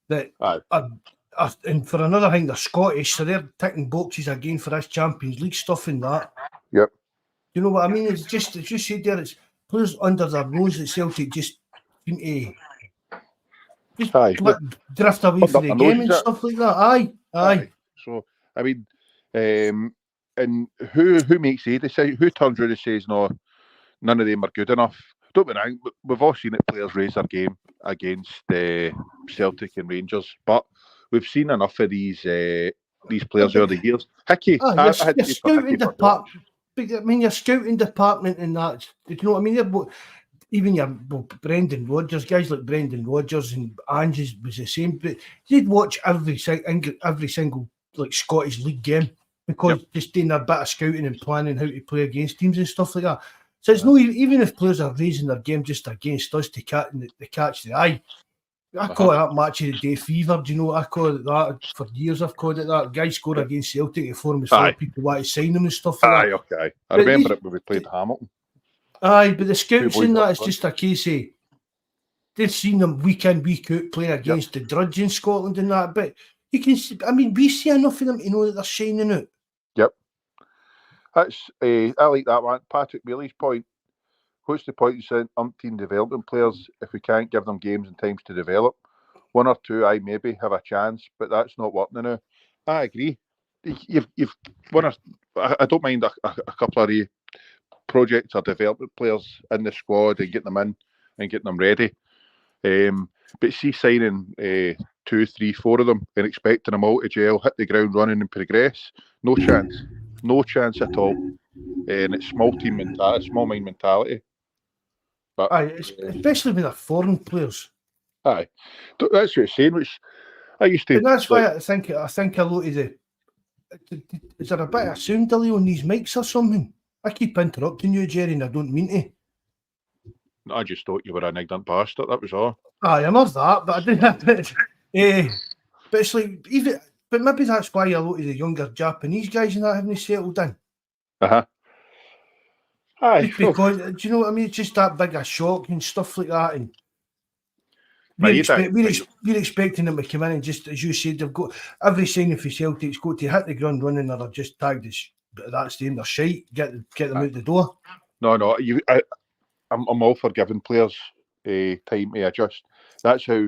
that are, and for another thing, they're Scottish, so they're ticking boxes again for this Champions League stuff and that. Yep. You know what I mean? It's just, as you said there, it's players under their nose that Celtic just seem to drift away from the game and stuff like that. Aye. So, I mean, and who makes the decision? Who turns around and says, no, none of them are good enough? Don't be wrong, we've all seen it, players raise their game against Celtic and Rangers, but we've seen enough of these players over the years. Hickey, your scouting department. I mean, your scouting department and that. You know what I mean? Even your Brendan Rodgers, guys like Brendan Rodgers and Ange was the same. But you'd watch every single like Scottish League game because just doing a bit of scouting and planning how to play against teams and stuff like that. So it's no, even if players are raising their game just against us to catch the eye. I call it that match of the day fever. Do you know? I call it that for years. I've called it that. Guys scored against Celtic to form before people want to sign them and stuff like that. Okay. I remember it when we played Hamilton. Aye, but the scouts in that, it's just a case of they've seen them week in, week out playing against the Drudge in Scotland and that. But you can see, I mean, we see enough of them to know that they're shining out. Yep. That's I like that one. Patrick Bailey's point. What's the point in saying umpteen development players if we can't give them games and times to develop? One or two, I maybe have a chance, but that's not working now. I agree. You've I don't mind a couple of projects or development players in the squad and getting them in and getting them ready. But see, signing 2, 3, 4 of them and expecting them all to gel, hit the ground running and progress, no chance. No chance at all. And it's small mind mentality. But, especially with the foreign players. Aye, that's what you're saying. Which I used to. And that's why I think a lot of the. Is there a bit of sound delay on these mics or something? I keep interrupting you, Jerry, and I don't mean to. I just thought you were an ignorant bastard. That was all. Aye, I'm not that, but I didn't have it. But it's like but maybe that's why a lot of the younger Japanese guys and that haven't settled in. Aye, because do you know what I mean? It's just that big a shock and stuff like that, and we're expecting them to come in and just, as you said, they've got every signing for Celtic's got to hit the ground running, or they're just tagged as that's them. They're shite. Get them out the door. No, I'm all for giving players time to adjust. That's how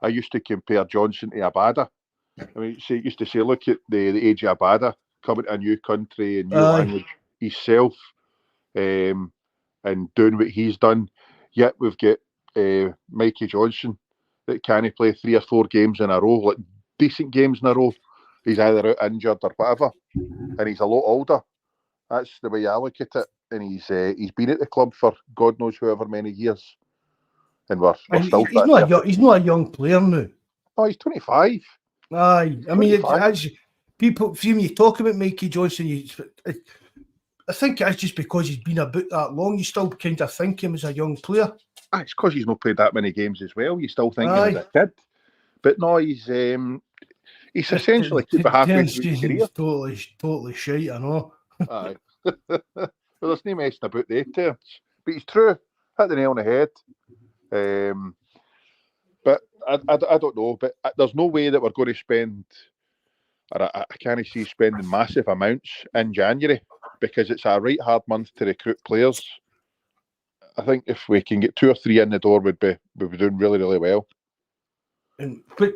I used to compare Johnson to Abada. I mean, used to say, look at the age of Abada, coming to a new country and new language, himself, and doing what he's done. Yet we've got Mikey Johnson that can't play 3 or 4 games in a row, like decent games in a row. He's either out injured or whatever, and he's a lot older. That's the way I look at it. And he's been at the club for God knows however many years, and we're still. He's not a young player now. Oh, he's 25. Aye, I mean, as people, when you talk about Mikey Johnson, I think it's just because he's been about that long. You still kind of think him as a young player. It's because he's not played that many games as well. You still think him as a kid, but no, he's essentially halfway through his career. Totally shite, I know. Aye. Well, there's no messing about the terms, but he's true. Hit the nail on the head. But I don't know. But there's no way that we're going to spend. Or I can't see spending massive amounts in January because it's a right hard month to recruit players. I think if we can get 2 or 3 in the door, we'd be doing really, really well. And what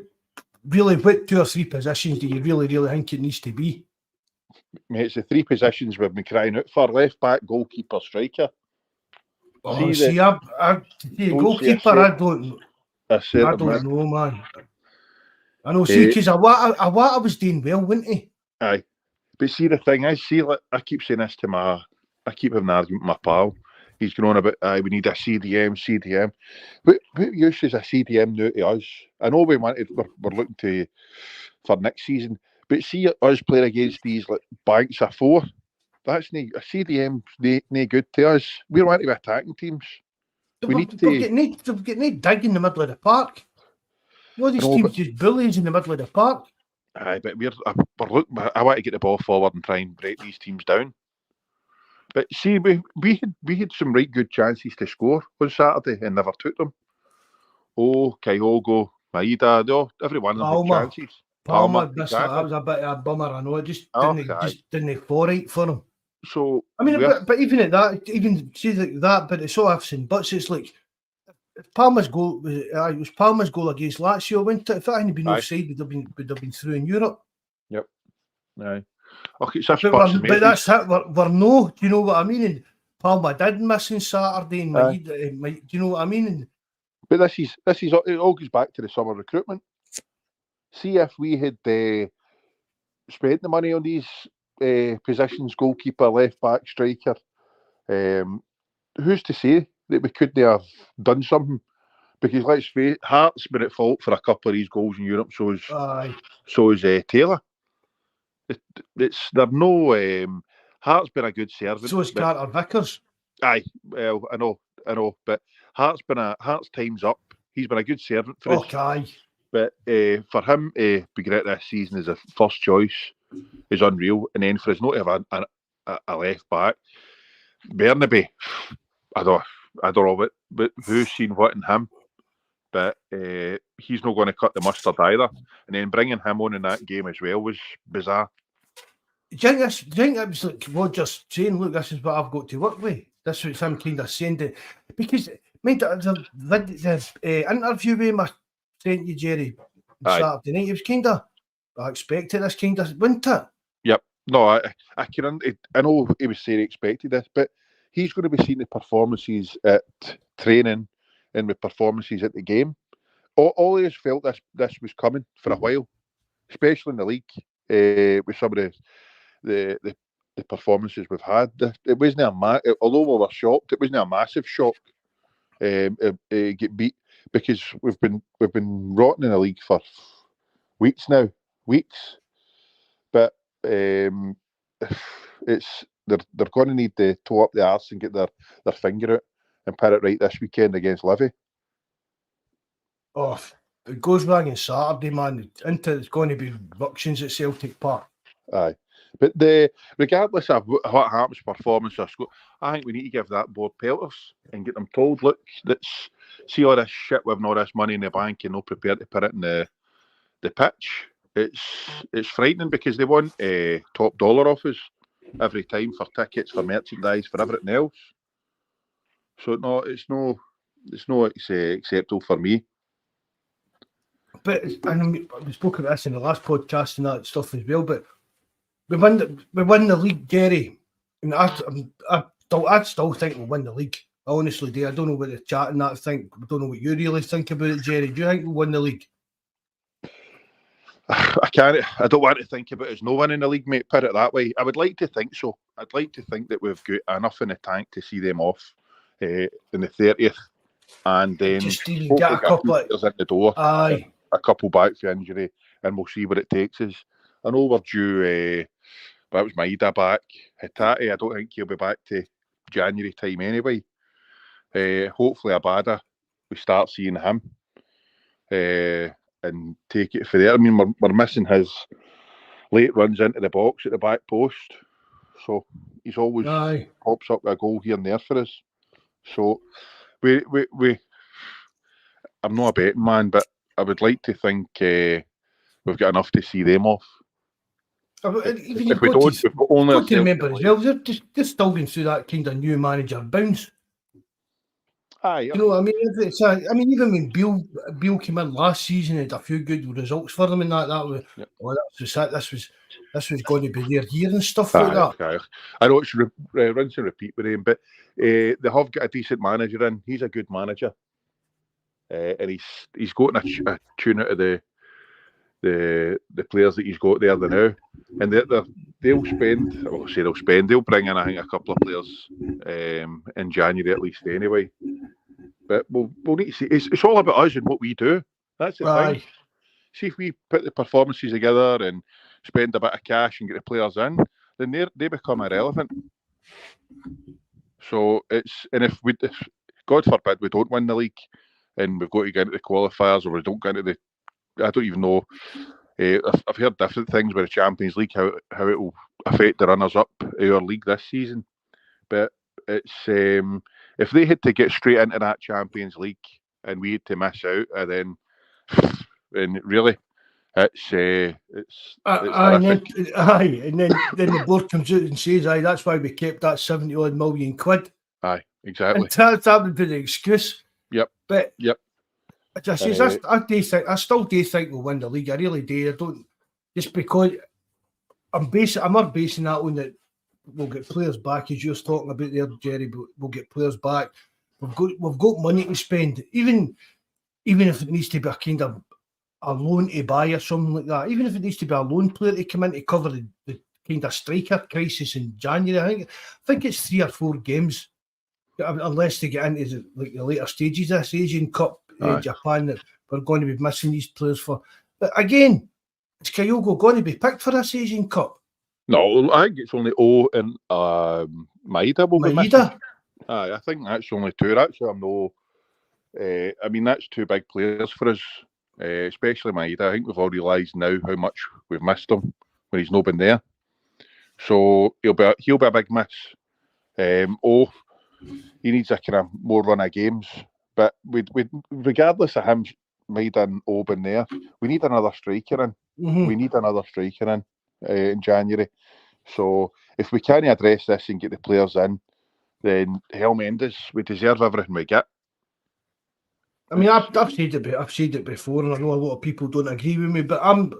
2 or 3 positions do you really think it needs to be? Mate, it's the 3 positions we've been crying out for: left back, goalkeeper, striker. Goalkeeper, I don't know, man. I know, because Awata was doing well, wasn't he? Aye. But see, the thing is, I keep saying this to I keep having an argument with my pal. He's going on about, we need a CDM. What use is a CDM now to us? I know we're looking for next season, But see us playing against these like banks of 4. That's a CDM no good to us. We want to be attacking teams. We need to get no dig in the middle of the park. All these teams just bullies in the middle of the park. Aye, but I want to get the ball forward and try and break these teams down. But see, we had some right good chances to score on Saturday and never took them. Oh, Kyogo, Maeda, every one of them had chances. Palmer, exactly. That was a bit of a bummer. I know it just didn't fall right for him. So I mean, but even at that, even see like that, but it's so ifs and buts. It's like Palmer's goal. It was Palmer's goal against Lazio. If that hadn't been offside, would have been through in Europe. Yep. Aye. Okay, but that's it. We're no. Do you know what I mean? And Palmer did miss on Saturday. And do you know what I mean? But this is it all goes back to the summer recruitment. See if we had spent the money on these positions, goalkeeper, left back, striker. Who's to say that we couldn't have done something? Because let's face it, Hearts been at fault for a couple of these goals in Europe. So is Taylor. They're no Hearts been a good servant. So is Carter Vickers. Aye, well, I know, but Hearts time's up. He's been a good servant for us. Okay. But for him to be great this season as a first choice is unreal. And then for us not to have a left back, Bernabe, I don't know, but who's seen what in him? But he's not going to cut the mustard either. And then bringing him on in that game as well was bizarre. Do you think it was like Rodgers saying, look, this is what I've got to work with? This was him kind of saying that, because the interview with him I sent you, Jerry, Saturday night, it was kind of, I expected this kind of, wasn't it? Yep. No, I know he was saying he expected this, but he's going to be seeing the performances at training and the performances at the game. All he has felt this was coming for a while, especially in the league, with some of the performances we've had. It wasn't although we were shocked, it wasn't a massive shock. Get beat because we've been rotting in the league for weeks now, But it's they're going to need to toe up the arse and get their finger out and put it right this weekend against Livy. Oh, it goes wrong on Saturday, man. It's going to be ructions at Celtic Park. Aye. But regardless of what happens performance or score, I think we need to give that board pelters and get them told, look, see all this shit with all this money in the bank and not prepared to put it in the pitch. It's frightening because they want top dollar off us every time for tickets, for merchandise, for everything else. So no, it's acceptable for me. But we spoke about this in the last podcast and that stuff as well. But we win the league, Gary, and I still think we'll win the league. I honestly do. I don't know what the chat and that think. I don't know what you really think about it, Jerry. Do you think we'll win the league? I don't want to think about it as no one in the league, mate. Put it that way. I would like to think so. I'd like to think that we've got enough in the tank to see them off in the 30th, and then just get a couple in the door. Aye. A couple back for injury, and we'll see what it takes us. I know we're due. That was Maeda back. Hitati, I don't think he'll be back to January time anyway. Hopefully, Abada, we start seeing him and take it for there. I mean, we're missing his late runs into the box at the back post, so he's always pops up a goal here and there for us. So we I'm not a betting man, but I would like to think we've got enough to see them off. If we don't, we've got only to remember as well, they're still going through that kind of new manager bounce. Aye, you know what I mean? Even when Beale came in last season, had a few good results for them, and that was this was going to be their year and stuff like that. I know it's rinse and repeat with him, but they have got a decent manager in. He's a good manager, and he's got a tune out of the players that he's got there now, and they'll bring in, I think, a couple of players in January at least anyway. But we'll need to see. It's all about us and what we do. That's the thing. See if we put the performances together and spend a bit of cash and get the players in, then they become irrelevant. So if God forbid we don't win the league and we've got to get into the qualifiers, or we don't get into I don't even know. I've heard different things with the Champions League, how it will affect the runners-up of our league this season. But it's if they had to get straight into that Champions League and we had to miss out, then really, it's horrific. And then the board comes out and says, "Aye, that's why we kept that 70-odd million quid." Aye, exactly. And that would be the excuse. Yep. But yep. I still do think we'll win the league. I really do. I don't, just because I'm not basing that on that we'll get players back, as you're talking about there, Jerry. But we'll get players back. We've got money to spend, even if it needs to be a kind of a loan to buy or something like that. Even if it needs to be a loan player to come in to cover the kind of striker crisis in January. I think it's 3 or 4 games, unless they get into the later stages of this Asian Cup. Japan, that we're going to be missing these players for. But again, is Kyogo going to be picked for this Asian Cup? No, I think it's only O and Maeda will be missing. I think that's only 2. Actually, I'm no. I mean, that's 2 big players for us, especially Maeda. I think we've all realised now how much we've missed him when he's not been there. So he'll be a big miss. He needs a kind of more run of games. But we regardless of him, Maeda and Oban there, we need another striker in. Mm-hmm. We need another striker in January. So if we can't address this and get the players in, then hell Mendes, we deserve everything we get. I mean, I've said it before, and I know a lot of people don't agree with me. But I'm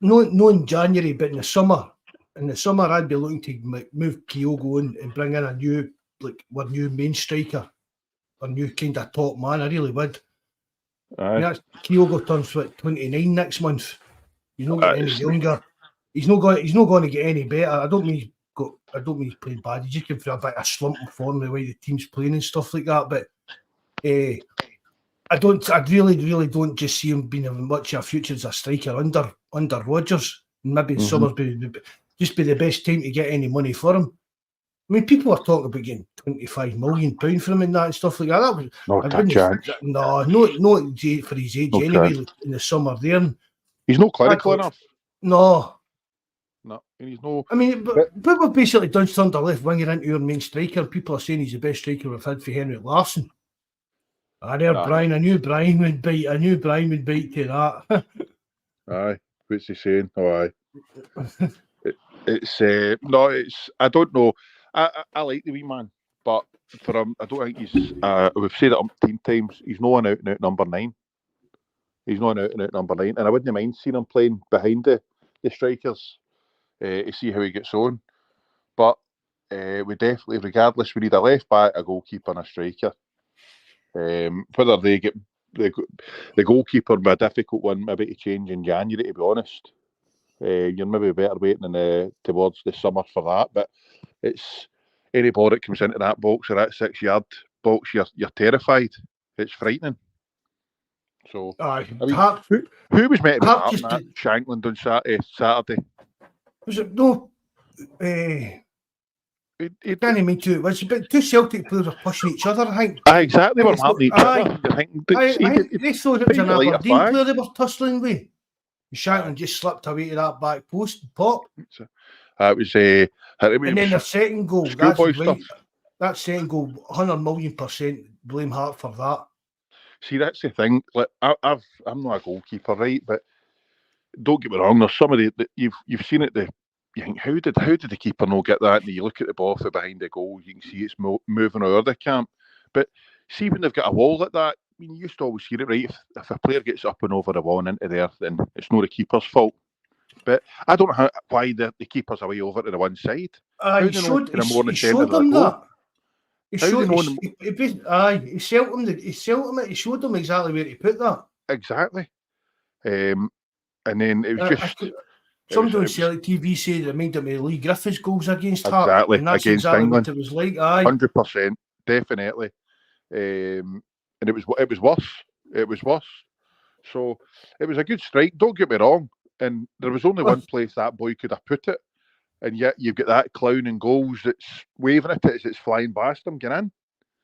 not in January, but in the summer. In the summer, I'd be looking to move Kyogo in and bring in a new main striker. A new kind of top man, I really would. I mean, Kyogo turns 29 next month. He's not getting any younger. He's not going to get any better. I don't mean he's playing bad. He's just going through a bit of slump in form, the way the team's playing and stuff like that. But I really don't just see him being much of a future as a striker under Rodgers. Maybe in summer be the best time to get any money for him. I mean, people are talking about getting £25 million for him and that and stuff like that. That was not a chance. No, not for his age anyway. In the summer there, he's not clinical enough. No, he's no. I mean, but we've basically done turned our left winger into our main striker. People are saying he's the best striker we've had for Henrik Larsson. Brian. I knew Brian would bite. To that. Aye, what's he saying? Oh, aye. It's I don't know. I like the wee man, but for him, I don't think he's. We've said it umpteen times. He's not an out and out number 9. He's not an out and out number 9, and I wouldn't mind seeing him playing behind the strikers to see how he gets on. But we definitely, regardless, we need a left back, a goalkeeper, and a striker. Whether they get the goalkeeper be a difficult one, maybe to change in January. To be honest, you're maybe better waiting towards the summer for that, but. It's any ball that comes into that box or that 6-yard box, you're terrified. It's frightening. So, I mean, who was meant to be at Shankland on Saturday? Was it no? It didn't mean to. It's about 2 Celtic players are pushing each other. I think. Exactly. They were marking each other. They thought it was an Aberdeen player they were tussling with. Shankland just slipped away to that back post and popped. It was and then the second goal, that second goal, 100 million% blame Hart for that. See, that's the thing. Like, I'm not a goalkeeper, right? But don't get me wrong. There's somebody that you've seen it. You think, how did the keeper not get that? And you look at the ball from behind the goal, you can see it's moving over the camp. But see, when they've got a wall like that, I mean, you used to always hear it, right? If a player gets up and over the wall and into there, then it's not the keeper's fault. But I don't know why the keeper's away over to the one side. He showed them that. He showed them exactly where to put that. Exactly. And then it was just... Somebody on Celtic TV said it reminded me of Lee Griffiths' goals against Hart. Exactly, and that's against England. What it was like, aye. 100%, definitely. And it was worse. It was worse. So it was a good strike. Don't get me wrong. And there was only one place that boy could have put it, and yet you've got that clown in goals that's waving at it as it's flying past him, getting in.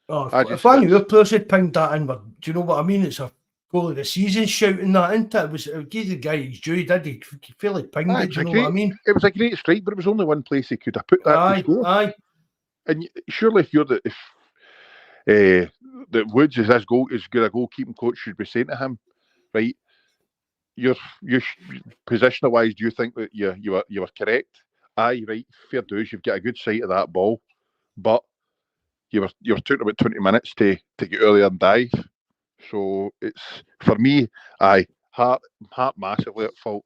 Oh, if I knew a player had pinged that in, but do you know what I mean? It's a goal of the season shouting that into it. It gave the guy his due, did he? He fairly pinged it, do you know what I mean? It was a great strike, but it was only one place he could have put that to score. Aye. And surely if you're that Woods is as good a goalkeeping coach should be saying to him, right, you're positional wise, do you think that you were correct? Aye, right, fair dues, you've got a good sight of that ball, but you were taking about 20 minutes to get earlier and dive. So it's, for me, Hart massively at fault.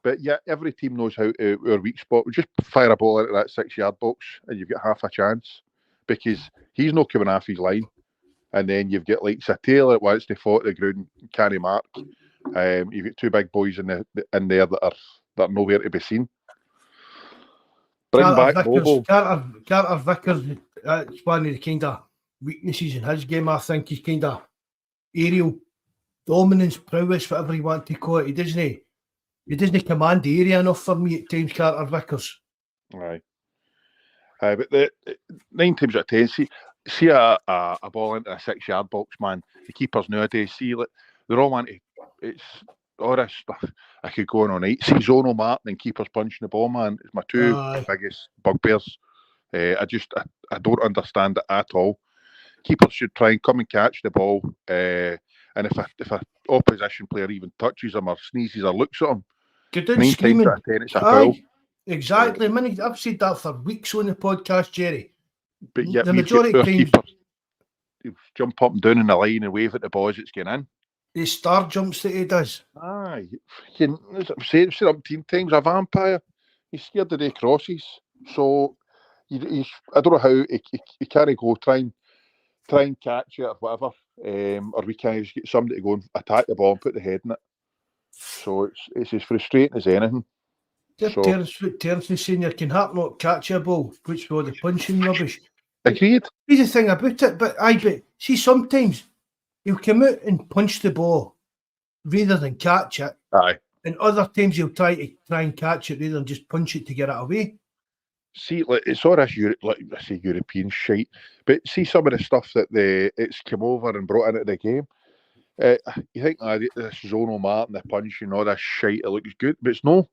But yeah, every team knows how our weak spot. We just fire a ball into that 6-yard box and you've got half a chance, because he's not coming off his line. And then you've got like Taylor that wants to fall at the ground and can't mark. You've got two big boys in there that are nowhere to be seen. Bring back Bobo. Carter Vickers, that's one of the kind of weaknesses in his game. I think he's kind of aerial dominance, prowess, whatever you want to call it. He doesn't command the area enough for me at times, Carter Vickers. Right. But the 9 times out of 10, see a ball into a 6-yard box, man. The keepers nowadays, they're all wanting. It's all this stuff. I could go on all night. See zonal marking and keepers punching the ball, man. It's my two biggest bugbears. I don't understand it at all. Keepers should try and come and catch the ball. And if a opposition player even touches them or sneezes or looks at them, 9 times out of 10 it's a foul. Exactly. I've said that for weeks on the podcast, Jerry. But yet, the majority of times, keepers jump up and down in the line and wave at the ball as it's getting in. The star jumps that he does. Aye, I've said umpteen times, a vampire. He's scared of the crosses. So I don't know how he can't go try and catch it or whatever, or we can't just get somebody to go and attack the ball and put the head in it. So it's as frustrating as anything. Terence is saying you can hardly not catch a ball, which was the punching rubbish. Agreed. Here's the thing about it, but see, sometimes he'll come out and punch the ball rather than catch it. Aye. And other times he'll try and catch it rather than just punch it to get it away. See, like, it's all this European shite, but see some of the stuff that it's come over and brought into the game. You think this zonal marking, the punching, all this shite, it looks good, but it's no.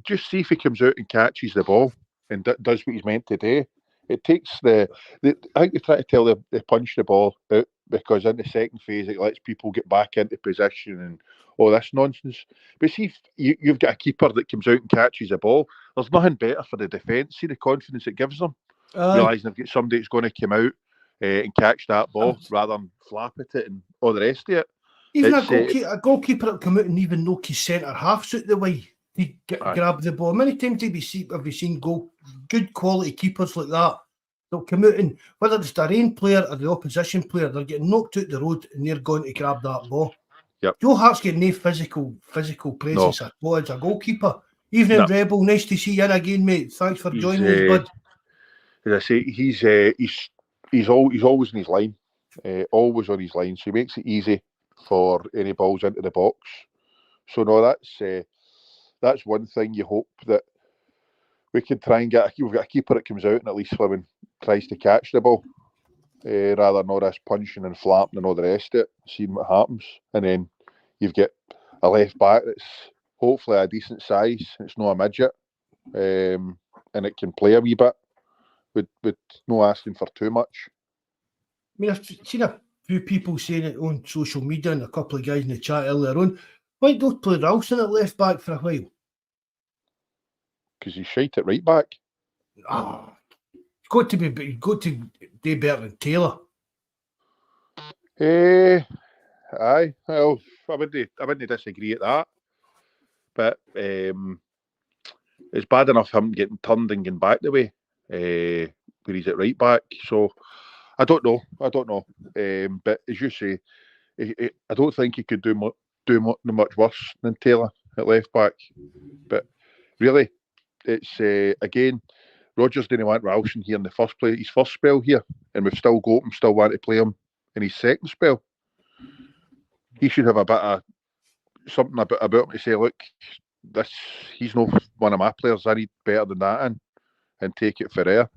Just see if he comes out and catches the ball and does what he's meant to do. It takes I think they try to tell they punch the ball out because in the second phase it lets people get back into position and all this nonsense. But see, if you've got a keeper that comes out and catches the ball, there's nothing better for the defence. See the confidence it gives them, realising they've got somebody that's going to come out and catch that ball rather than flap at it and all the rest of it. Even a goalkeeper that come out and even knock his centre halves out the way. He grab the ball. Many times have we seen good quality keepers like that? They'll come out and whether it's their own player or the opposition player, they're getting knocked out the road and they're going to grab that ball. Yep. Joe Hart's getting no physical presence at all as a goalkeeper. Even in Rebel, nice to see you in again, mate. Thanks for joining us, bud. As I say, he's always in his line, always on his line. So he makes it easy for any balls into the box. So no, that's one thing you hope that we can try and get. We've got a keeper that comes out and at least Fleming tries to catch the ball, rather than all this punching and flapping and all the rest of it, seeing what happens. And then you've got a left back that's hopefully a decent size. It's not a midget, and it can play a wee bit with no asking for too much. I mean, I've seen a few people saying it on social media and a couple of guys in the chat earlier on. Why don't play Ralston at left back for a while? Because he's shite at right back. He's got to do better than Taylor. Aye. Well, I wouldn't disagree at that. But it's bad enough him getting turned and getting back the way where he's at right back. So I don't know. But as you say, I don't think he could do much worse than Taylor at left back. But really, it's again, Rodgers didn't want Ralston here in the first place. His first spell here, and we've still got him, still want to play him in his second spell. He should have a bit of something about him to say, look, he's not one of my players. I need better than that in and take it for air.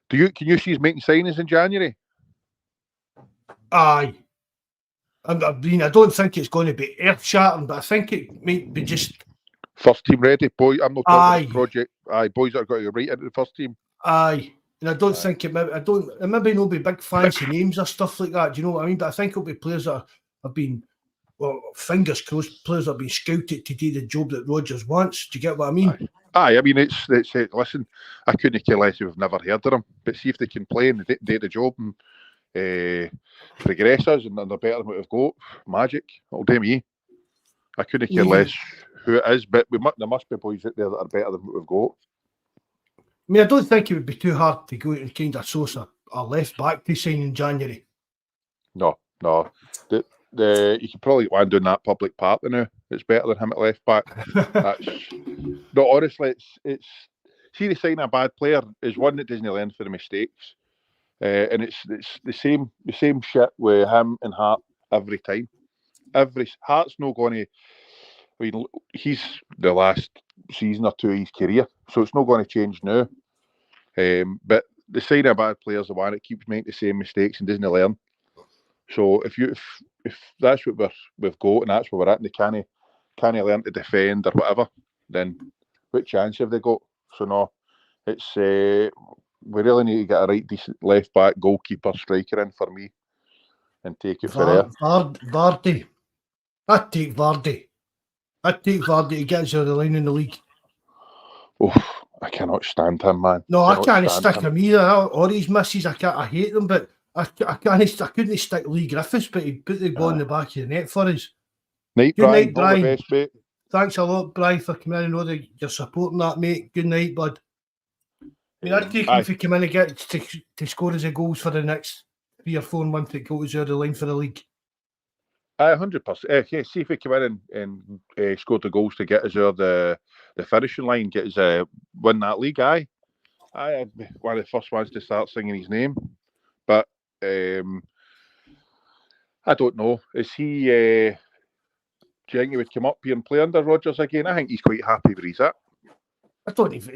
Can you see he's making signings in January? Aye. I mean, I don't think it's going to be earth-shattering, but I think it might be just... First team ready, boy. I'm not talking Aye. project. Aye, boys that are going to go right into the first team. Aye. And I don't think it maybe not be big fancy names or stuff like that, do you know what I mean? But I think it'll be players that have been, well, fingers crossed, players that have been scouted to do the job that Rodgers wants. Do you get what I mean? Aye, I mean, it's listen, I couldn't care less if we've never heard of them, but see if they can play and do the job and progress us and they're better than what we've got. Magic. It'll do me. I couldn't care less who it is, but there must be boys out there that are better than what we've got. I mean, I don't think it would be too hard to go out and kind of source a left back to sign in January. No. You can probably get one doing that public party now. It's better than him at left back. No, honestly, it's see the sign of a bad player is one that doesn't learn from the mistakes, and it's the same shit with him and Hart every time. Hart's not going to. I mean, he's the last season or two of his career, so it's not going to change now. But the sign of a bad player is the one that keeps making the same mistakes and doesn't learn. So if that's what we've got and that's where we're at, and they can't learn to defend or whatever, then what chance have they got? So no, it's we really need to get a right decent left back, goalkeeper, striker in for me, and take it for there. Vardy. I'd take Vardy to get us out of the line in the league. Oh, I cannot stand him, man. No, I can't stick him either. Or his misses, I hate them, but I couldn't stick Lee Griffiths, but he put the ball in the back of the net for us. Good night, Brian. All the best, mate. Thanks a lot, Brian, for coming in. I know that you're supporting that, mate. Good night, bud. I mean, I'd take him if he came in and get to score us a goals for the next 3 or 4 months that got us out of the line for the league. 100%. See if he came in and scored the goals to get us out the finishing line, get us win that league. I'd be one of the first ones to start singing his name. But I don't know. Is he? Do you think he would come up here and play under Rodgers again? I think he's quite happy where he's at. I don't even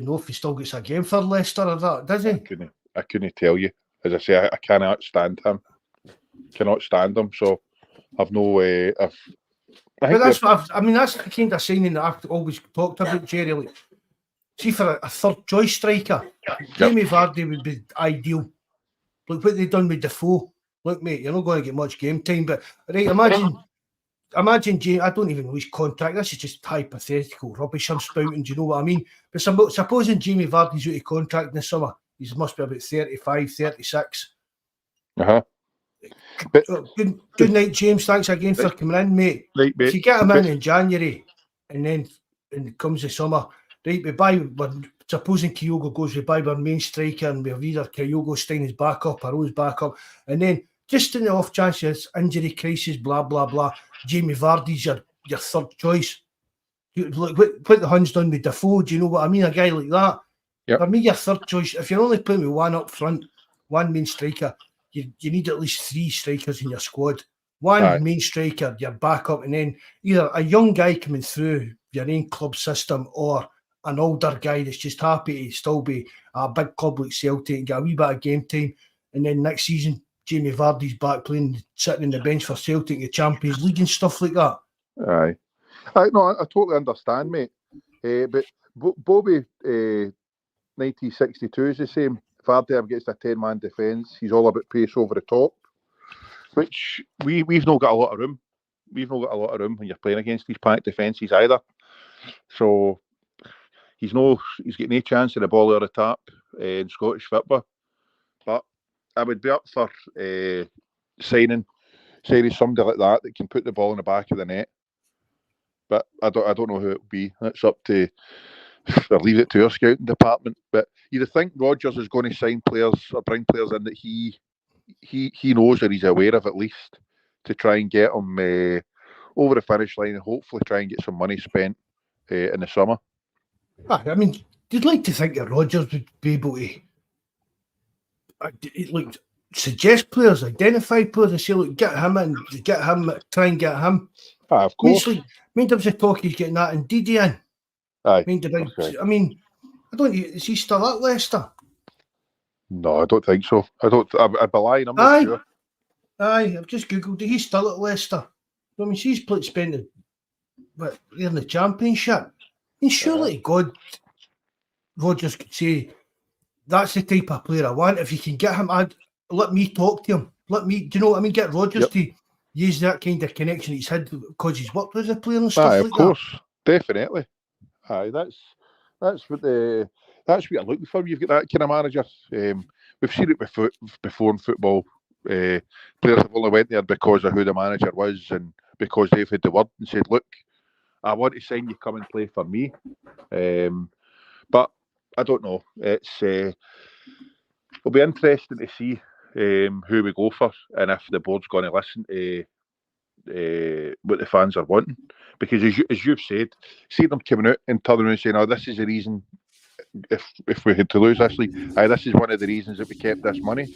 know if he still gets a game for Leicester or that. Does he? I couldn't tell you. As I say, I cannot stand him. Cannot stand him. So I've no way. That's the kind of signing that I've always talked about, Jerry. Like, see, for a third choice striker, Jamie Vardy would be ideal. Look what they've done with Defoe. Look, mate, you're not going to get much game time, but right, imagine Jamie. I don't even know his contract. This is just hypothetical rubbish I'm spouting. Do you know what I mean? But supposing Jamie Vardy's out of contract in the summer, he must be about 35, 36. Good night, James. Thanks again for coming in, mate. Right, mate. If you get him in January, and then it comes the summer, right? Supposing Kyogo goes, we buy our main striker, and we have either Kyogo staying his backup or Rose backup, and then just in the off chance there's injury crisis, blah blah blah, Jamie Vardy's your third choice. Look what the Huns done with Defoe. Do you know what I mean? A guy like that. Yep. For me, your third choice. If you're only playing with one up front, one main striker, you need at least 3 strikers in your squad. One main striker, your backup, and then either a young guy coming through your own club system or an older guy that's just happy to still be a big club like Celtic and get a wee bit of game time. And then next season, Jamie Vardy's back playing, sitting on the bench for Celtic, the Champions League and stuff like that. Aye. No, I totally understand, mate. But Bobby 1962 is the same. Vardy gets a 10-man defence. He's all about pace over the top, which we've not got a lot of room. We've not got a lot of room when you're playing against these packed defences either. So he's got no chance in the ball out of the tap in Scottish football. But I would be up for signing somebody like that can put the ball in the back of the net. But I don't know who it will be. That's up to, or leave it to our scouting department. But you'd think Rodgers is going to sign players or bring players in that he knows or he's aware of at least, to try and get them over the finish line and hopefully try and get some money spent in the summer. I mean, you'd like to think that Rodgers would be able to suggest players, identify players and say, look, get him in, try and get him. Of I mean, course. there was a talk he's getting that in Didi in. Aye. I mean, I don't. Is he still at Leicester? No, I don't think so. I'd be lying. I'm not Aye. sure. Aye, I've just googled it. He's still at Leicester. I mean, she's spent it, but they're in the Championship. I mean, surely God, Rodgers could say that's the type of player I want. If you can get him, let me talk to him. Do you know what I mean? Get Rodgers to use that kind of connection he's had because he's worked with the player and stuff like that. Of course, definitely. Aye, that's what you're looking for. You've got that kind of manager. We've seen it before in football. Players have only went there because of who the manager was and because they've had the word and said, "Look, I want to sign you. Come and play for me." But I don't know. It'll be interesting to see who we go for and if the board's going to listen to what the fans are wanting. Because as you've said, see them coming out and telling them saying, "Oh, this is the reason. If we had to lose this league, this is one of the reasons that we kept this money."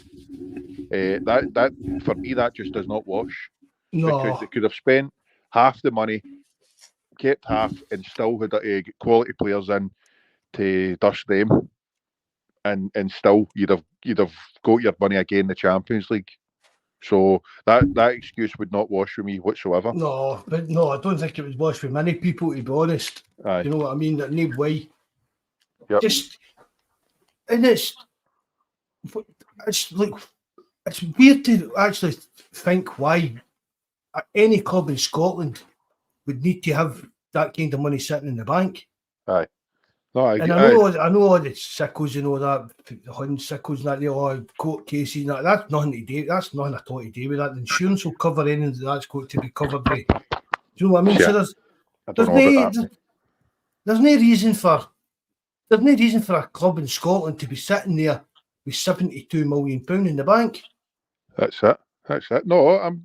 That for me, that just does not wash. No, because they could have spent half the money, kept half, and still had to get quality players in to dust them, and still you'd have got your money again in the Champions League. So that excuse would not wash for me whatsoever. No, I don't think it was washed for many people, to be honest. Aye. You know what I mean? That no way. Yep. And it's like it's weird to actually think why any club in Scotland would need to have that kind of money sitting in the bank. Aye. No, I know all the sickles and all that, the Hunt sickles and that, all court cases and that. That's nothing to do. That's nothing at all to do with that. The insurance will cover anything that's got to be covered by. Do you know what I mean? Yeah. So there's no reason for a club in Scotland to be sitting there with £72 million in the bank. That's it. No,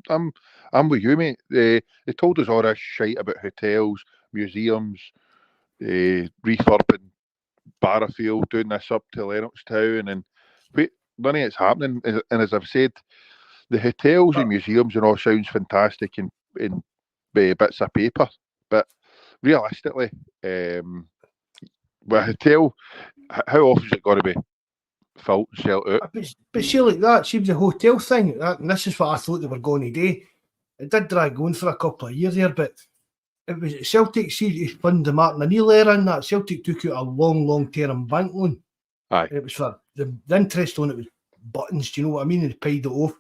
I'm with you, mate. They told us all this shite about hotels, museums, refurbing Barrafield, doing this up to Lennoxtown, and none of it's happening. And as I've said, the hotels and museums and all sounds fantastic in bits of paper, but realistically, with a hotel, how often is it going to be filled and sold out? But see, like that, see, the hotel thing, and this is what I thought they were going to do. It did drag on for a couple of years there, but it was Celtic, see, to fund the Martin O'Neill era and that. Celtic took out a long-term bank loan. Aye. And it was for the interest on it was buttons, do you know what I mean? And they paid it off.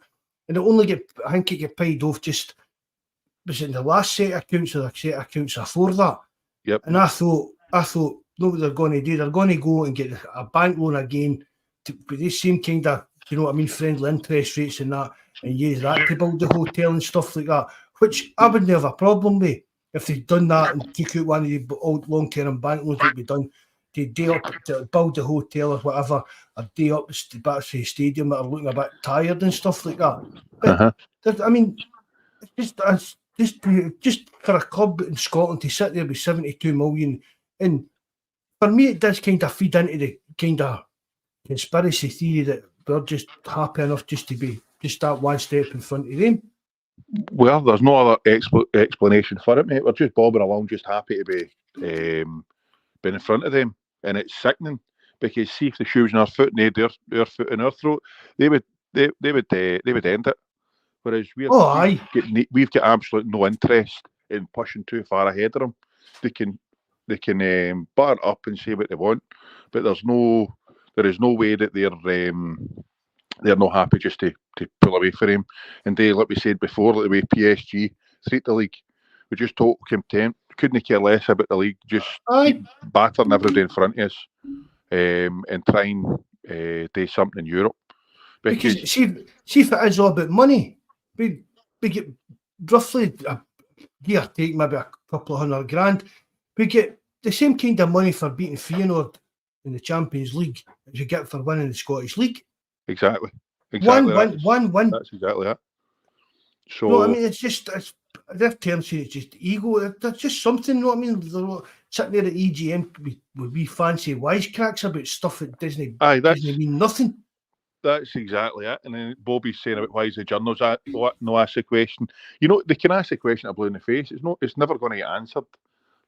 And I think it get paid off was it in the last set of accounts or the set of accounts before that? Yep. And I thought, know what they're going to do? They're going to go and get a bank loan again with the same kind of, you know what I mean, friendly interest rates and that, and use that to build the hotel and stuff like that, which I wouldn't have a problem with if they'd done that and took out one of the old long-term bank loans that we'd done to build the hotel or whatever, or day up back to the stadium that are looking a bit tired and stuff like that. But I mean, it's just for a club in Scotland to sit there with 72 million, and for me it does kind of feed into the kind of conspiracy theory that we're just happy enough just to be just that one step in front of them. Well, there's no other explanation for it, mate. We're just bobbing along, just happy to be being in front of them, and it's sickening because see if the shoes in our foot and they had their foot in our throat, they would end it. Whereas we've got absolute no interest in pushing too far ahead of them. They can butter up and say what they want, but there is no way that they're not happy just to pull away from him. And they, like we said before, like the way PSG treat the league, we just total contempt. Couldn't care less about the league. Just keep battering everybody in front of us and try and do something in Europe. Because see if it is all about money, we get roughly give or take maybe a couple of $100,000. We get the same kind of money for beating Feyenoord in the Champions League as you get for winning the Scottish League. Exactly. One. That's exactly it. So no, I mean their terms say it's just ego. That's just something. You know what I mean? They're sitting there at EGM with fancy wisecracks about stuff that doesn't mean nothing. That's exactly it. And then Bobby's saying about why is the journals no ask the question. You know, they can ask the question a blue in the face. It's never going to get answered.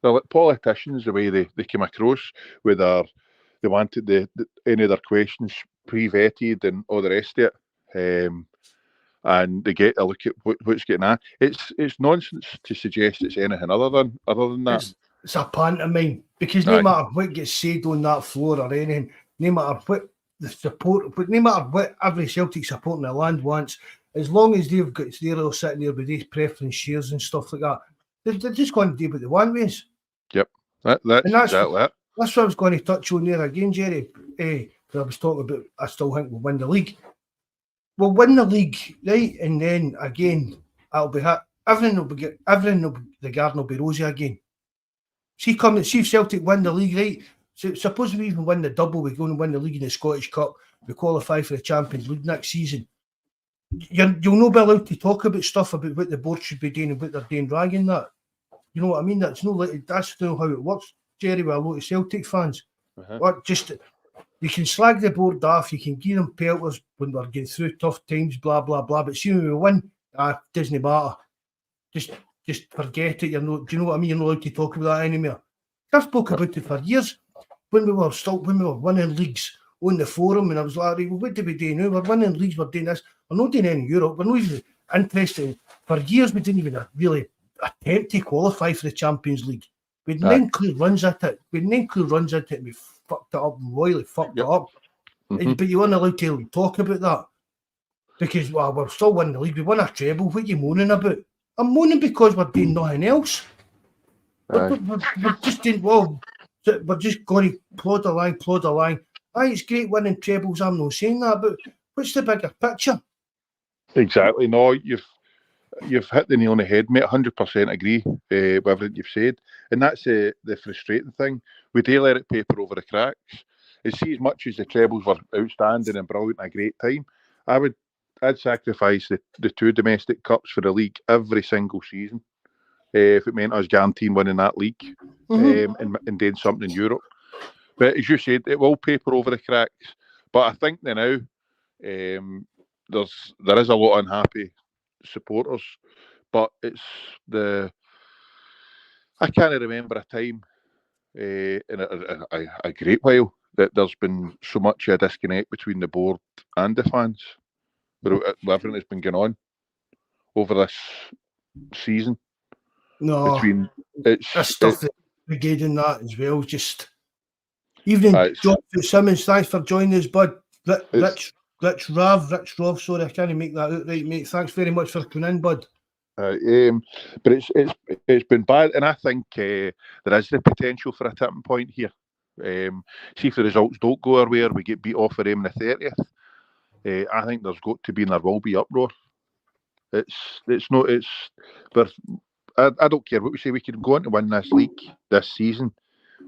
They're like politicians, the way they come across, with they wanted any of their questions pre-vetted and all the rest of it. And they get a look at what's getting at. It's nonsense to suggest it's anything other than that. It's a pantomime, because no matter what gets said on that floor or anything, no matter what the support, but no matter what every Celtic supporter in the land wants, as long as they've got they're all sitting there with these preference shares and stuff like that, they're just going to do what they want with us. Yep, that's exactly it. That's what I was going to touch on there again, Jerry. I was talking about, I still think we'll win the league. We'll win the league, right? And then again, it'll be everything will be the garden will be rosy again. See if Celtic win the league, right? So suppose we even win the double, we go and win the league in the Scottish Cup, we qualify for the Champions League next season. You'll not be allowed to talk about stuff about what the board should be doing and what they're doing wrong in that. You know what I mean? That's not how it works, Jerry, with a lot of Celtic fans. You can slag the board off, you can give them pelters when they're getting through tough times, blah, blah, blah. But see when we win, doesn't matter. Just forget it. Do you know what I mean? You're not allowed to talk about that anymore. I've spoken about it for years. When we were winning leagues on the forum, and I was like, well, what do we do now? We're winning leagues, we're doing this. We're not doing any in Europe. We're not even interested. For years, we didn't even really attempt to qualify for the Champions League. We had 9 clear runs at it. And we fucked it up, royally fucked it up. Mm-hmm. But you weren't allowed to talk about that. Because, well, we're still winning the league. We won a treble. What are you moaning about? I'm moaning because we're doing nothing else. We're just doing, well, we're just going to plod along. It's great winning trebles. I'm not saying that, but what's the bigger picture? Exactly. No, you've hit the nail on the head, mate. 100% agree with everything you've said. And that's the frustrating thing. We do let it paper over the cracks. And see, as much as the trebles were outstanding and brilliant and a great time, I'd sacrifice the 2 domestic cups for the league every single season if it meant us guaranteeing winning that league and doing something in Europe. But as you said, it will paper over the cracks. But I think now there is a lot of unhappy supporters, but it's I can't remember a time in a great while that there's been so much a disconnect between the board and the fans with everything that's been going on over this season. No, that's stuff that regarding that as well. Just evening, John Fitzsimmons. Thanks for joining us, bud. Rich Rov. Sorry, I can't make that out right, mate. Thanks very much for coming in, bud. But it's been bad, and I think there is the potential for a tipping point here. See if the results don't go our way, or we get beat off for them on the 30th. I think there's got to be and there will be uproar. But I don't care what we say. We can go on to win this league this season.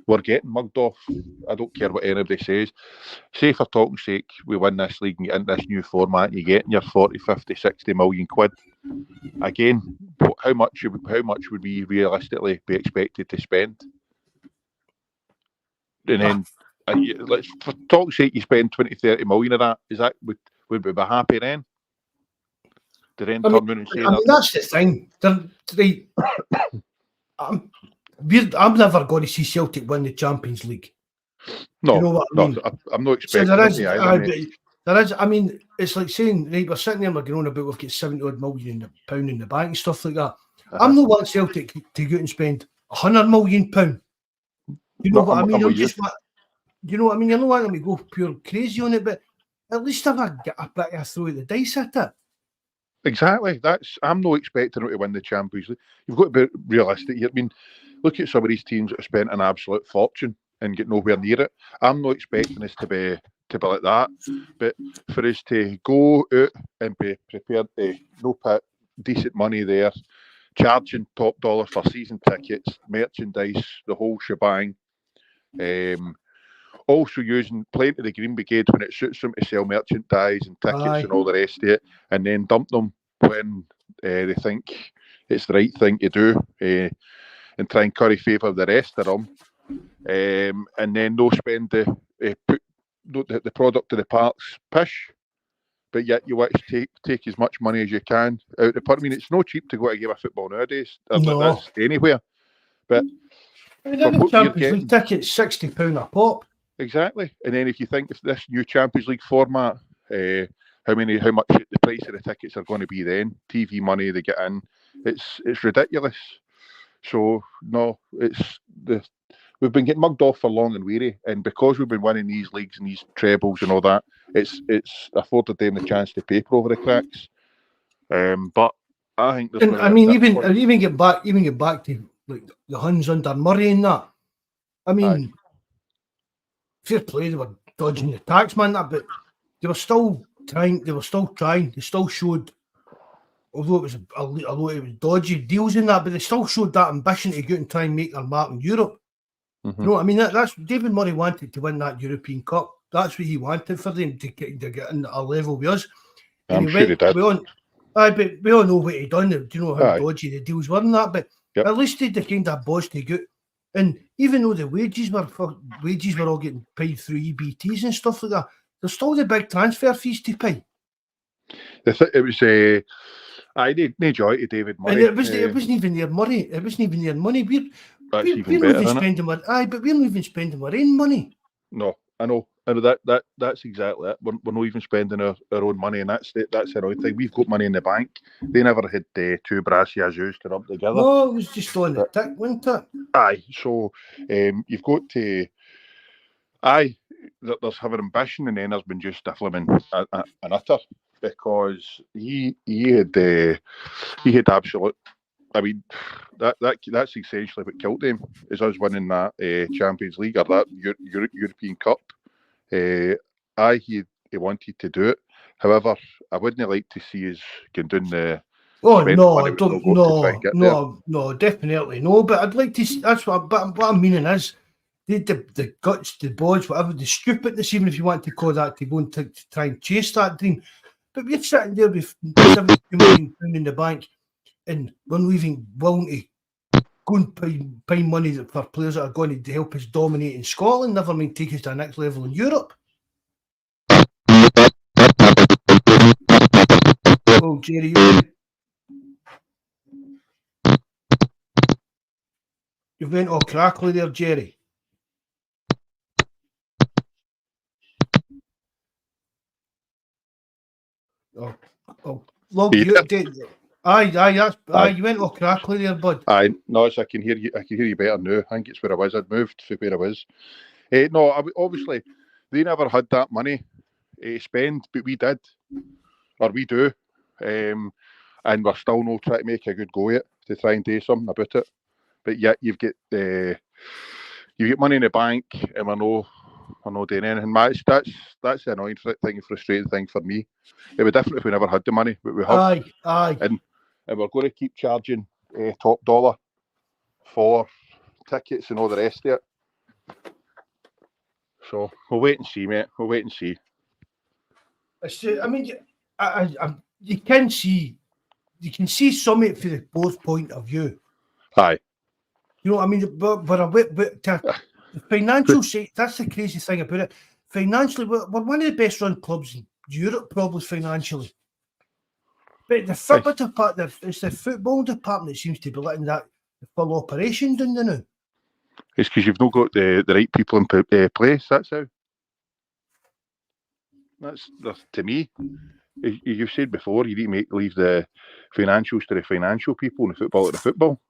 We're getting mugged off. I don't care what anybody says. Say for talking's sake, we win this league and get into this new format and you get your 40, 50, 60 million quid. Again, how much would we realistically be expected to spend? And then, for talking's sake, you spend 20, 30 million of that. Would we be happy then? To then turn around and say that? That's the thing. I'm never going to see Celtic win the Champions League. No, you know what I mean? I'm not expecting there is. I mean, it's like saying, right, we're sitting there and we're going on about we've got £70 million in the bank and stuff like that. I'm not wanting Celtic to go and spend £100 million. You know what I mean? You know what I mean? You're not wanting them to go pure crazy on it, but at least have a bit of throw at the dice at it. Exactly. I'm not expecting them to win the Champions League. You've got to be realistic here. I mean, look at some of these teams that have spent an absolute fortune and get nowhere near it. I'm not expecting us to be like that. But for us to go out and be prepared to put decent money there, charging top dollar for season tickets, merchandise, the whole shebang. Also using plenty of the Green Brigade when it suits them to sell merchandise and tickets and all the rest of it, and then dump them when they think it's the right thing to do, and try and curry favour of the rest of them, and then no spend the product of the parts pish. but yet you want to take as much money as you can out of the put. I mean, it's no cheap to go to a game of football nowadays. No. That's anywhere. But I mean, the Champions League tickets £60 a pop. Exactly. And then if you think of this new Champions League format, how much the price of the tickets are going to be then, TV money they get in, it's ridiculous. So no, we've been getting mugged off for long and weary, and because we've been winning these leagues and these trebles and all that, it's afforded them the chance to paper over the cracks. But I think there's even get back to like the Huns under Murray and that. I mean, fair play, they were dodging the tax man, but they were still trying. They still showed, although it was dodgy deals in that, but they still showed that ambition to go and try and make their mark in Europe. Mm-hmm. You know what I mean? That's David Murray wanted to win that European Cup. That's what he wanted for them to get in a level with us. I'm sure he did. But we all know what he done. Do you know how dodgy the deals were and that? But at least they kind of Bawz to go. And even though the wages were all getting paid through EBTs and stuff like that, there's still the big transfer fees to pay. It was no joy to David Murray. And it wasn't even their money. It wasn't even their money. We're even not better, even spending but we're not even spending our own money. No, I know. That's exactly it. We're not even spending our own money, and that's another thing. We've got money in the bank. They never had two brassy azoos to rub together. No, it was just on the tick, wasn't it? Aye, so you've got to. There's having ambition, and then there's been just a flipping an utter, because he had absolute. I mean, that's essentially what killed him, is us winning that Champions League or that European Cup. He wanted to do it. However, I wouldn't like to see us going down the. Oh no, definitely no. But I'd like to. That's what I'm meaning is the guts, the balls, whatever, the stupidness, even if you want to call that, to go and to try and chase that dream. But we're sitting there with £72 million in the bank, and we're not even willing to go and pay money for players that are going to help us dominate in Scotland, never mind take us to the next level in Europe. Oh, Jerry, you went all crackly there, Jerry. Log you. You went all crackly there, bud. I can hear you. I can hear you better now. I think it's where I was. I'd moved to where I was. Obviously, they never had that money to spend, but we did, or we do, and we're still not trying to make a good go at it to try and do something about it. But yet you get money in the bank, and we're not doing anything. That's the annoying thing, frustrating thing for me. It would different if we never had the money, but we have. Aye. And we're going to keep charging top dollar for tickets and all the rest of it. So we'll wait and see, mate. We'll wait and see. I mean, you can see something from the both point of view. Aye. You know what I mean? But the financial side, that's the crazy thing about it. Financially, we're one of the best run clubs in Europe, probably financially. But the football department, it's the football department that seems to be letting that full operation down there now. It's because you've not got the right people in place. That's how. That's to me. You've said before, you need to leave the financials to the financial people and the football to the football.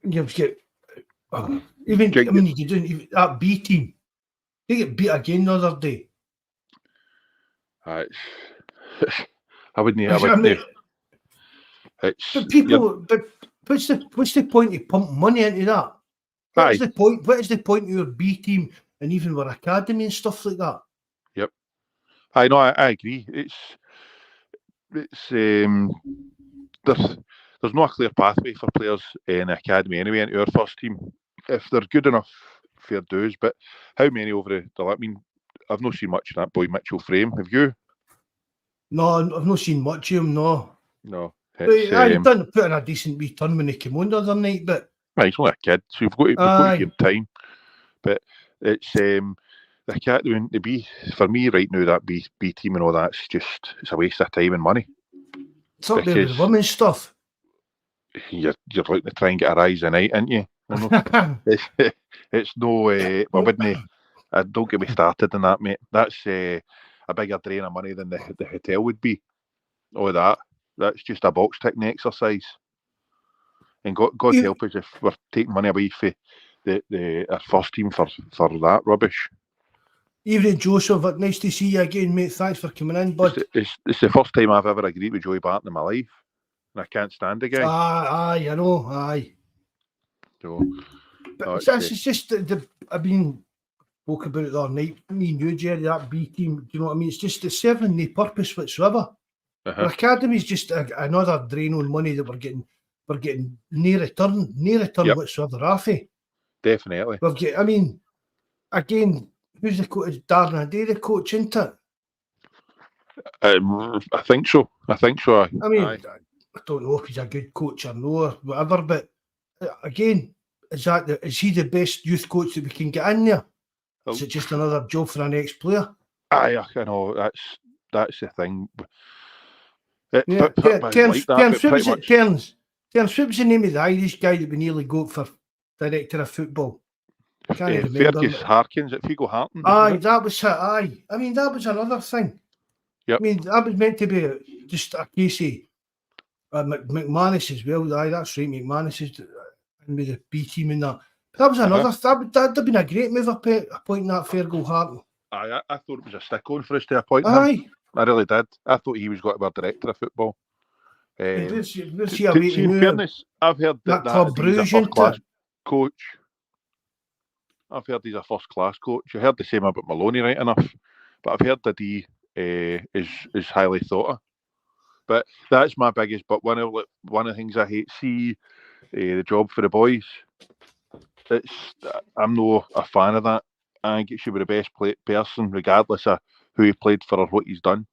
You've got you do that B team. They get beat again the other day. I wouldn't. But people, but what's the point of pumping money into that? What is the point? What is the point of your B team and even our academy and stuff like that? Yep, I know. I agree. There's no clear pathway for players in the academy anyway into our first team if they're good enough. Fair dues, but how many over the? I mean, I've not seen much of that boy Mitchell Frame. Have you? No, I've not seen much of him. No. I've done put in a decent wee turn when he came on the other night, but he's only a kid, so we've got to give him time. But it's they can't do the B. For me, right now, that B team and all that's it's a waste of time and money. It's up there with the women's stuff. You're looking to try and get a rise a night, aren't you? It's no. I wouldn't. Don't get me started on that, mate. That's a bigger drain of money than the hotel would be. All that. That's just a box ticking exercise. And God help us if we're taking money away from our first team for that rubbish. Evening, Joseph. Nice to see you again, mate. Thanks for coming in, bud. It's the first time I've ever agreed with Joey Barton in my life. And I can't stand the guy. Aye, I know, aye. So, it's just, I mean, spoke about it the other night. Me and you, Jerry, that B team, do you know what I mean? It's just serving no purpose whatsoever. The academy's just another drain on money that we're getting no return whatsoever, Rafi. Definitely. I mean, again, who's the coach? Darren Adair, the coach, isn't it? I think so. I mean, I don't know if he's a good coach or no, or whatever, but again, is he the best youth coach that we can get in there? Is it just another job for an ex-player? Aye, I know, that's the thing. Terence, what was the name of the Irish guy that we nearly got for director of football? Can't remember. Fergus Harkins at Figo Harton. Aye, that was it. Aye, I mean that was another thing. Yep. I mean that was meant to be just a case of McManus as well. Aye, that's right. McManus is with the B team and that. But that was another. That'd have been a great move appointing that Fergal Harton. Aye, I thought it was a stick on for us to appoint him. Aye, I really did. I thought he was going to be director of football. In fairness, I've heard that Club he's a first-class coach. I've heard he's a first-class coach. I heard the same about Maloney, right enough, but I've heard that he is highly thought of. But that's my biggest. But one of the things I hate, the job for the boys. I'm not a fan of that. I think it should be the best person, regardless of who he played for or what he's done.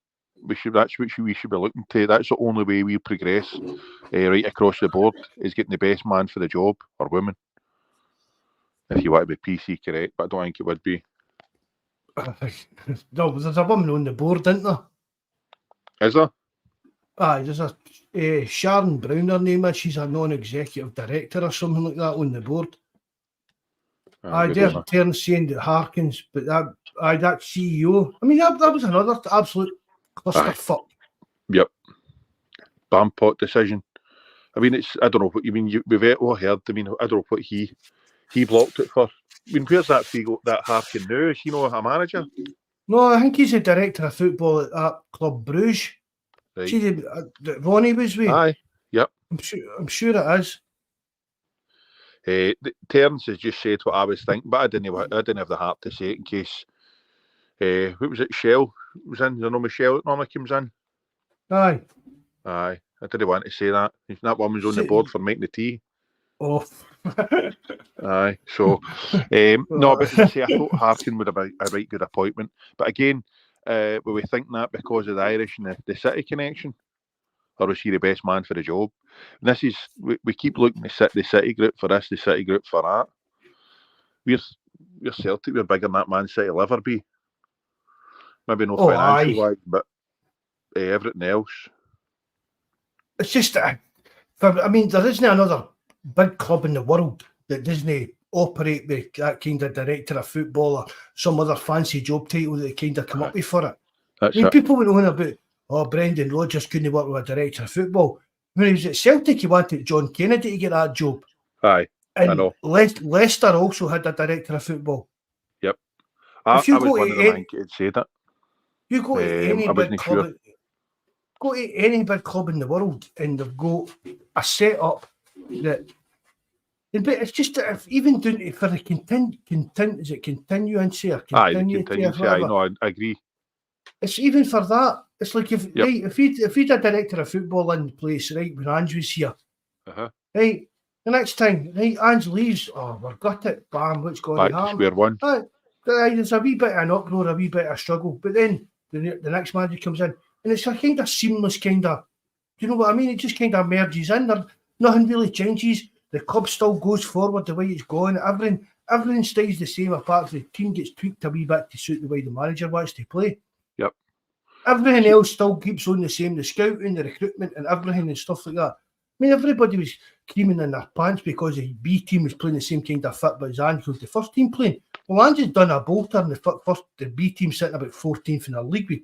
That's what we should be looking to. That's the only way we progress right across the board, is getting the best man for the job, or woman. If you want to be PC correct, but I don't think it would be. No, there's a woman on the board, isn't there? Is there? Aye, there's a Sharon Brown, her name is. She's a non-executive director or something like that on the board. There's Terence saying that Harkins, but that CEO. I mean, that was another absolute clusterfuck. Yep. Bampot decision. I mean, I don't know what you mean. We've all heard. I mean, I don't know what he blocked it for. I mean, where's that Harkin now? Is he not a manager? No, I think he's a director of football at that Club Bruges. Right. See, that Ronnie was with. Aye, yep. I'm sure it is. Terence has just said what I was thinking, but I didn't have the heart to say it in case. What was it? Shell was in. You know, Michelle that normally comes in. Aye. I didn't want to say that. That one was on the board for making the tea. Oh. Aye. So, no, but as I say, I thought Harkin would have been a right good appointment. But again, were we thinking that because of the Irish and the City connection? Or was he the best man for the job? And this is, we keep looking at the City group for this, the City group for that. We're Celtic, we're bigger than that Man City will ever be. Maybe no financial wise, but everything else. It's just, I mean, there isn't another big club in the world that doesn't operate with that kind of director of football or some other fancy job title that they kind of come up with for it. People went on about, Brendan Rodgers couldn't work with a director of football. When he was at Celtic, he wanted John Kennedy to get that job. Aye, and I know. Leicester also had a director of football. Yep. I was one of the men that said that. You go to any big club. Go to any big club in the world and they've got a setup that. But it's just that if even doing it for the is it continuancy or continuity? I know, I agree. It's even for that. It's like if he'd a director of football in place, right, when Ange was here, right, the next time, right, Ange leaves, we've got it, bam, what's going to happen? Square one. There's a wee bit of an uproar, a wee bit of struggle, but then the next manager comes in, and it's a kind of seamless kind of, do you know what I mean? It just kind of merges in there. Nothing really changes. The club still goes forward the way it's going. everything stays the same apart from the team gets tweaked a wee bit to suit the way the manager wants to play. Yep. Everything else still keeps on the same, the scouting, the recruitment and everything and stuff like that. I mean, everybody was creaming in their pants because the B team was playing the same kind of football as Ange was the first team playing. Well, Ange's done a bolter and the B team sitting about 14th in the league with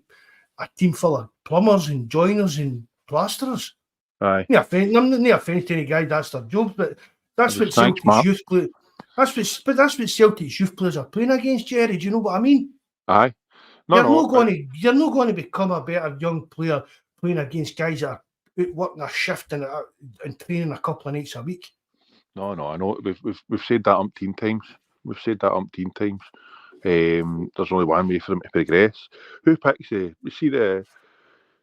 a team full of plumbers and joiners and plasterers. Aye. I'm not offended to any guy, that's their jobs, but that's what Celtic's youth play. That's what Celtic's youth players are playing against, Jerry. Do you know what I mean? Aye. You're not going to become a better young player playing against guys that are working a shift and training a couple of nights a week. No, I know. We've said that umpteen times. There's only one way for them to progress. Who picks you see the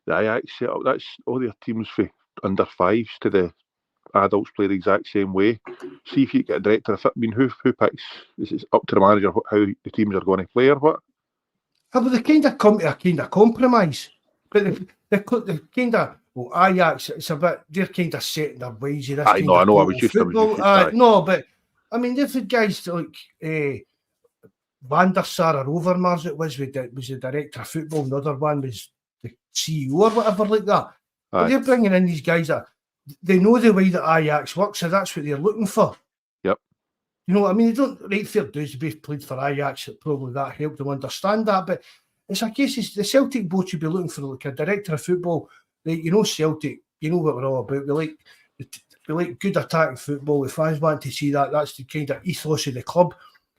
Ajax setup? That's all their teams for under fives to the adults play the exact same way. See if you get a director. I mean, who picks? Is it up to the manager how the teams are going to play or what? Well, they kind of come to a kind of compromise, but the kind of Ajax. It's a bit. They're kind of setting their ways. I know. I was just no, but I mean, they've had guys like Van der Sar or Overmars. It was the director of football. Another one was the CEO or whatever like that. But they're bringing in these guys that they know the way that Ajax works, so that's what they're looking for. Yep. You know what I mean? They don't right fair dues. They both played for Ajax. Probably that helped them understand that. But it's a case. The Celtic board should be looking for like a director of football. You know Celtic. You know what we're all about. We like good attacking football. The fans want to see that. That's the kind of ethos of the club.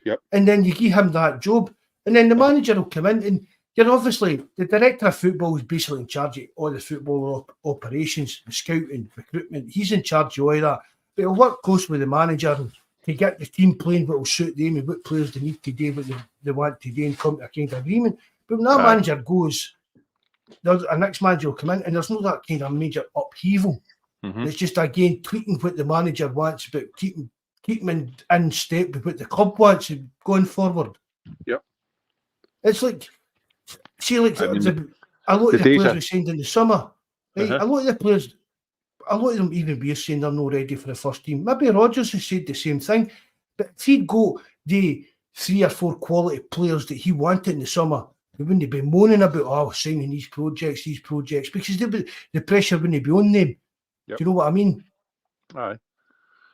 Yep. And then you give him that job, and then the manager will come in, and you're obviously the director of football is basically in charge of all the football operations, the scouting, recruitment. He's in charge of all that. But he'll work close with the manager to get the team playing what will suit them and what players they need to do, what they want to do, and come to a kind of agreement. But when that manager goes, a next manager will come in, and there's no that kind of major upheaval. Mm-hmm. It's just again tweaking what the manager wants, but keep them in step with what the club wants going forward. Yep. It's like, see, like a lot of the players we signed in the summer, right? A lot of the players, a lot of them even we're saying they're not ready for the first team. Maybe Rodgers has said the same thing, but if he'd go the 3 or 4 quality players that he wanted in the summer, they wouldn't be moaning about signing these projects, because the pressure wouldn't be on them. Yep. Do you know what I mean? Aye.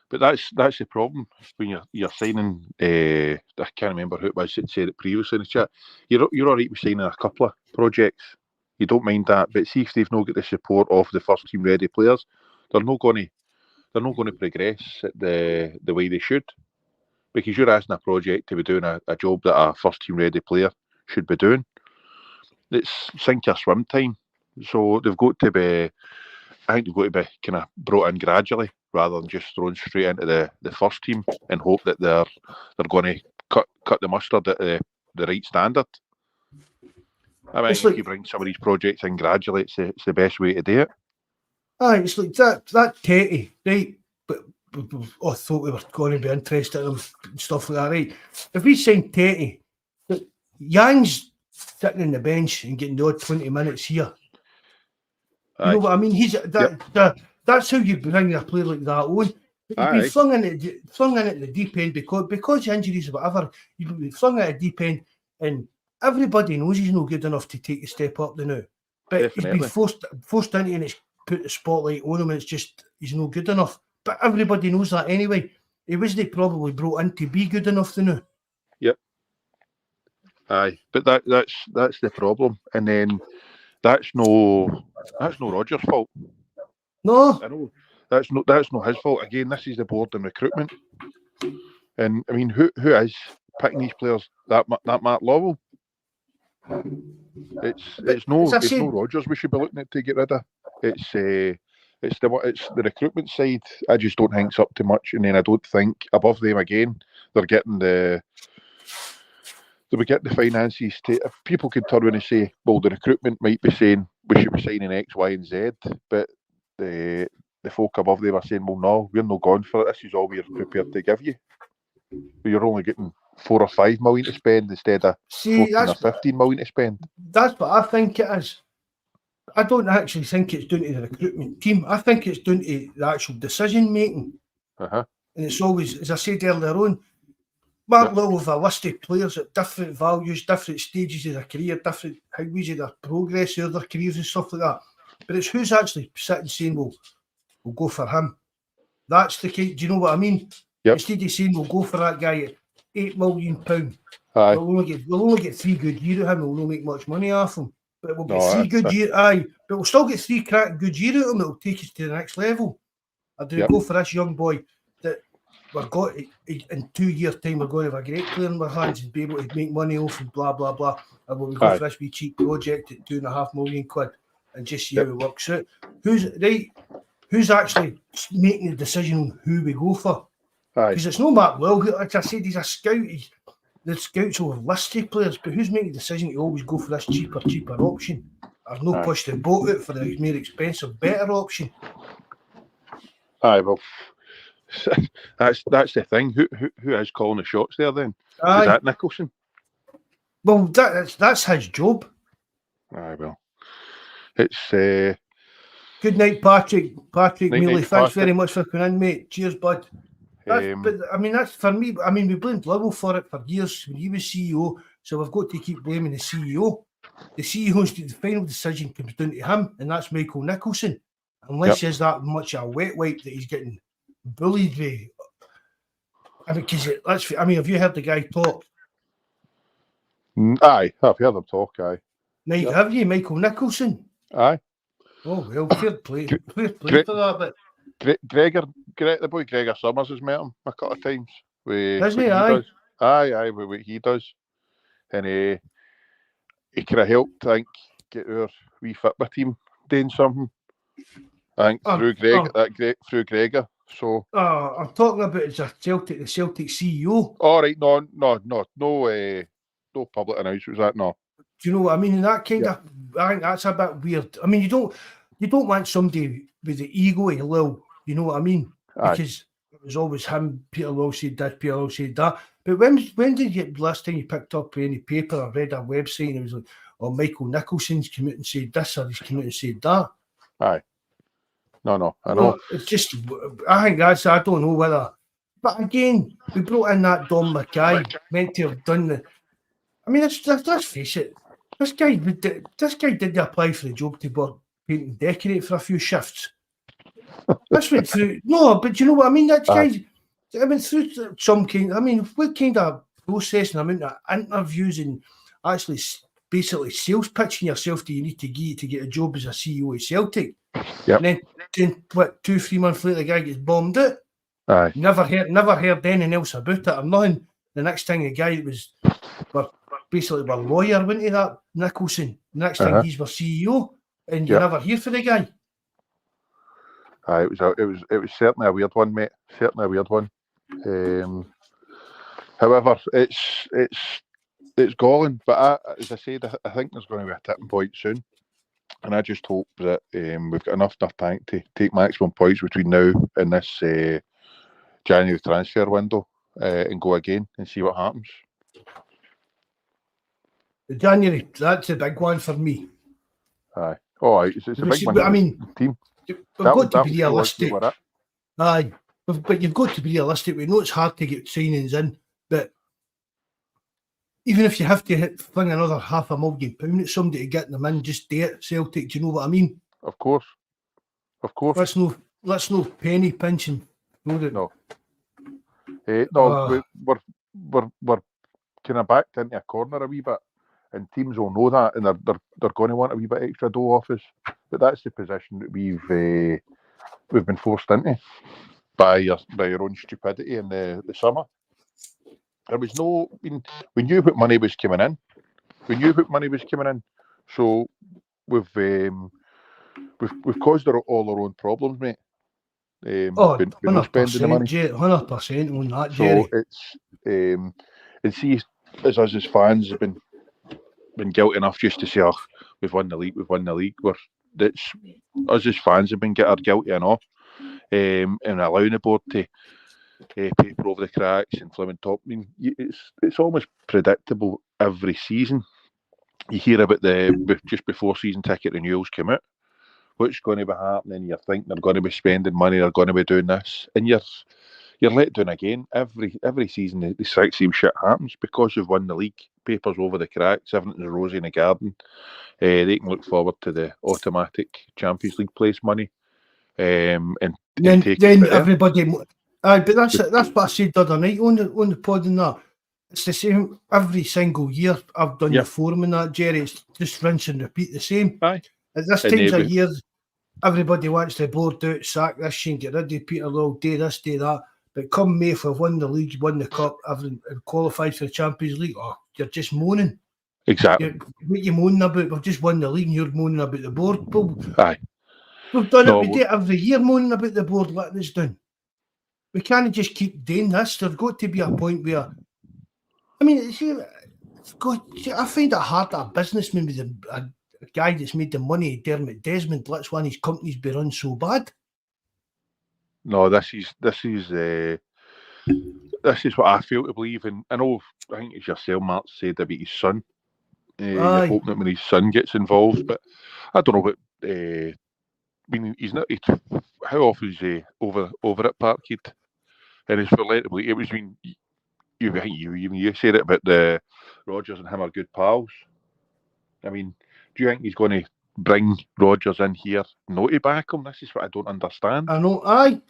But that's the problem when you're signing. I can't remember who it was that said it previously in the chat. You're all right with signing a couple of projects. You don't mind that, but see if they've not got the support of the first team ready players, they're not going to progress at the way they should. Because you're asking a project to be doing a job that a first team ready player should be doing. It's sink or swim time. So they've got to be. I think they've got to be kind of brought in gradually, rather than just thrown straight into the first team and hope that they're going to cut the mustard at the right standard. I mean, if you bring some of these projects in gradually, it's the best way to do it. It's like that Tetty, right? But I thought we were going to be interested in him and stuff like that, right? If we signed Tetty, Yang's sitting on the bench and getting the odd 20 minutes here. You know what I mean? That's how you bring a player like that on. You'd be flung in at the deep end because injuries or whatever. You'd be flung at the deep end, and everybody knows he's not good enough to take a step up now. But Definitely. He's been forced into it, and it's put the spotlight on him, and it's just he's not good enough. But everybody knows that anyway. He wasn't probably brought in to be good enough to know. Yep. Aye, but that's the problem, and then. That's no Rodgers' fault. No, I know that's not his fault. Again, this is the board and recruitment, and I mean, who is picking these players? That Matt Lovell. It's no Rodgers we should be looking at to get rid of. It's the recruitment side. I just don't think it's up to much, and then I don't think above them again they're getting the. They would get the finances to. If people could turn around and say, well, the recruitment might be saying we should be signing X, Y, and Z, but the folk above them are saying, well, no, we're not going for it. This is all we're prepared to give you. But you're only getting 4 or 5 million to spend instead of 14 or 15 million to spend. That's what I think it is. I don't actually think it's down to the recruitment team. I think it's down to the actual decision making. And it's always, as I said earlier on, Mark Little with a list of players at different values, different stages of their career, different how's of their progress of their careers and stuff like that. But it's who's actually sitting saying, well, we'll go for him. That's the case. Do you know what I mean? Yep. Instead of saying we'll go for that guy at £8 million, Aye. we'll only get 3 good years out of him, we'll not make much money off him. But we'll get 3 good years, but we'll still get 3 cracking good years out of him that'll take us to the next level. Or do we go for this young boy that we're got in 2 years' time, we're going to have a great player in our hands and be able to make money off and blah blah blah. And will we go for this wee cheap project at £2.5 million and just see how it works out? Who's actually making the decision on who we go for? Because it's no Mark Will. Like I said, he's a scout. The scouts will have listed players, but who's making the decision to always go for this cheaper option? There's no push the boat out for the more expensive, better option. Aye, well, that's the thing. Who is calling the shots there then? Is that Nicholson? Well, that's his job. Aye, well, it's. Good night, Patrick. Patrick Mealy, thanks very much for coming in, mate. Cheers, bud. But I mean, that's for me. I mean, we blamed Liverpool for it for years when he was CEO, so we've got to keep blaming the CEO. The CEO's the final decision comes down to him, and that's Michael Nicholson. Unless he's that much a wet wipe that he's getting bullied with. I mean, have you heard the guy talk? Aye, I've heard him talk. Aye. Now, have you, Michael Nicholson? Aye. Oh well, fair play for that. But the boy Gregor Summers has met him a couple of times. Does he? Aye. Aye, with what he does, and he could have helped, I think, get our wee football team doing something. I think through Gregor. So. I'm talking about the Celtic CEO. All right, no public announcement. Was that no? Do you know what I mean? And that kind of, I think that's a bit weird. I mean, you don't want somebody with the ego of Lil, you know what I mean? Because it was always him, Peter Lil said this, Peter Lil said that. But when did you, last time you picked up any paper or read a website and it was like, oh, Michael Nicholson's come out and said this or he's come out and said that? Aye. No, I know. Well, it's just, I think I don't know whether, but again, we brought in that Dom Mackay, meant to have done the, I mean, let's face it, this guy did apply for the job to work, paint and decorate for a few shifts. This went through, no, but you know what I mean? That guy, I went through some kind, I mean, what kind of process and amount of interviews and actually basically sales pitching yourself do you need to get a job as a CEO of Celtic? Yep. And then, 2-3 months later, the guy gets bombed out. Aye. Never heard anything else about it or nothing. The next thing, the guy was basically a lawyer, went to that Nicholson. The next thing, he's our CEO, and you never hear from the guy. Aye, it was certainly a weird one, mate. Certainly a weird one. However, it's galling. But as I said, I think there's going to be a tipping point soon. And I just hope that we've got enough tank to take maximum points between now and this January transfer window and go again and see what happens. The January, that's a big one for me. Aye. Oh, it's a big one. I mean, team. We've got to be realistic. Aye. But you've got to be realistic. We know it's hard to get signings in, but even if you have to fling another £500,000 at somebody to get them in, just do it, Celtic. Do you know what I mean? Of course. Let's no penny pinching. No. We're kind of backed into a corner a wee bit, and teams will know that, and they're going to want a wee bit extra dough off us. But that's the position that we've been forced into by your own stupidity in the summer. There was no, we knew what money was coming in. So we've caused all our own problems, mate. When 100%, spending the money. 100% on that, Jerry. So it's and see, as us as fans have been guilty enough just to say, we've won the league. Us as fans have been guilty enough, and allowing the board to paper over the cracks and flipping top. I mean, it's almost predictable every season. You hear about just before season ticket renewals come out, what's going to be happening. You think they're going to be spending money, they're going to be doing this, and you're you're let down again. Every season the same shit happens because you've won the league. Papers over the cracks, everything's rosy in the garden. They can look forward to the automatic Champions League place money. And then take it everybody. But that's what I said the other night on the pod and that. It's the same every single year. I've done the forum and that, Jerry. It's just rinse and repeat the same. Aye. At this times of year, everybody wants the board out, sack this shit, get rid of Peter Lowell, do this, do that. But come May, if we've won the league, won the cup, and qualified for the Champions League, you're just moaning. Exactly. What are you moaning about? We've just won the league and you're moaning about the board. Well, aye. We've done it. We do it every year, moaning about the board letting us down. We can't just keep doing this. There's got to be a point where, I mean, see, I find it hard that a businessman with a guy that's made the money, Dermot Desmond, lets one of his companies be run so bad. No, this is what I feel to believe, and I think it's yourself, Mark, said about his son. You're hoping that when his son gets involved, but I don't know what. I mean, he's not. How often is he over at Parkhead? And it's for let it was. I mean, you said it about the Rodgers and him are good pals. I mean, do you think he's going to bring Rodgers in here, not to back him? This is what I don't understand. I know,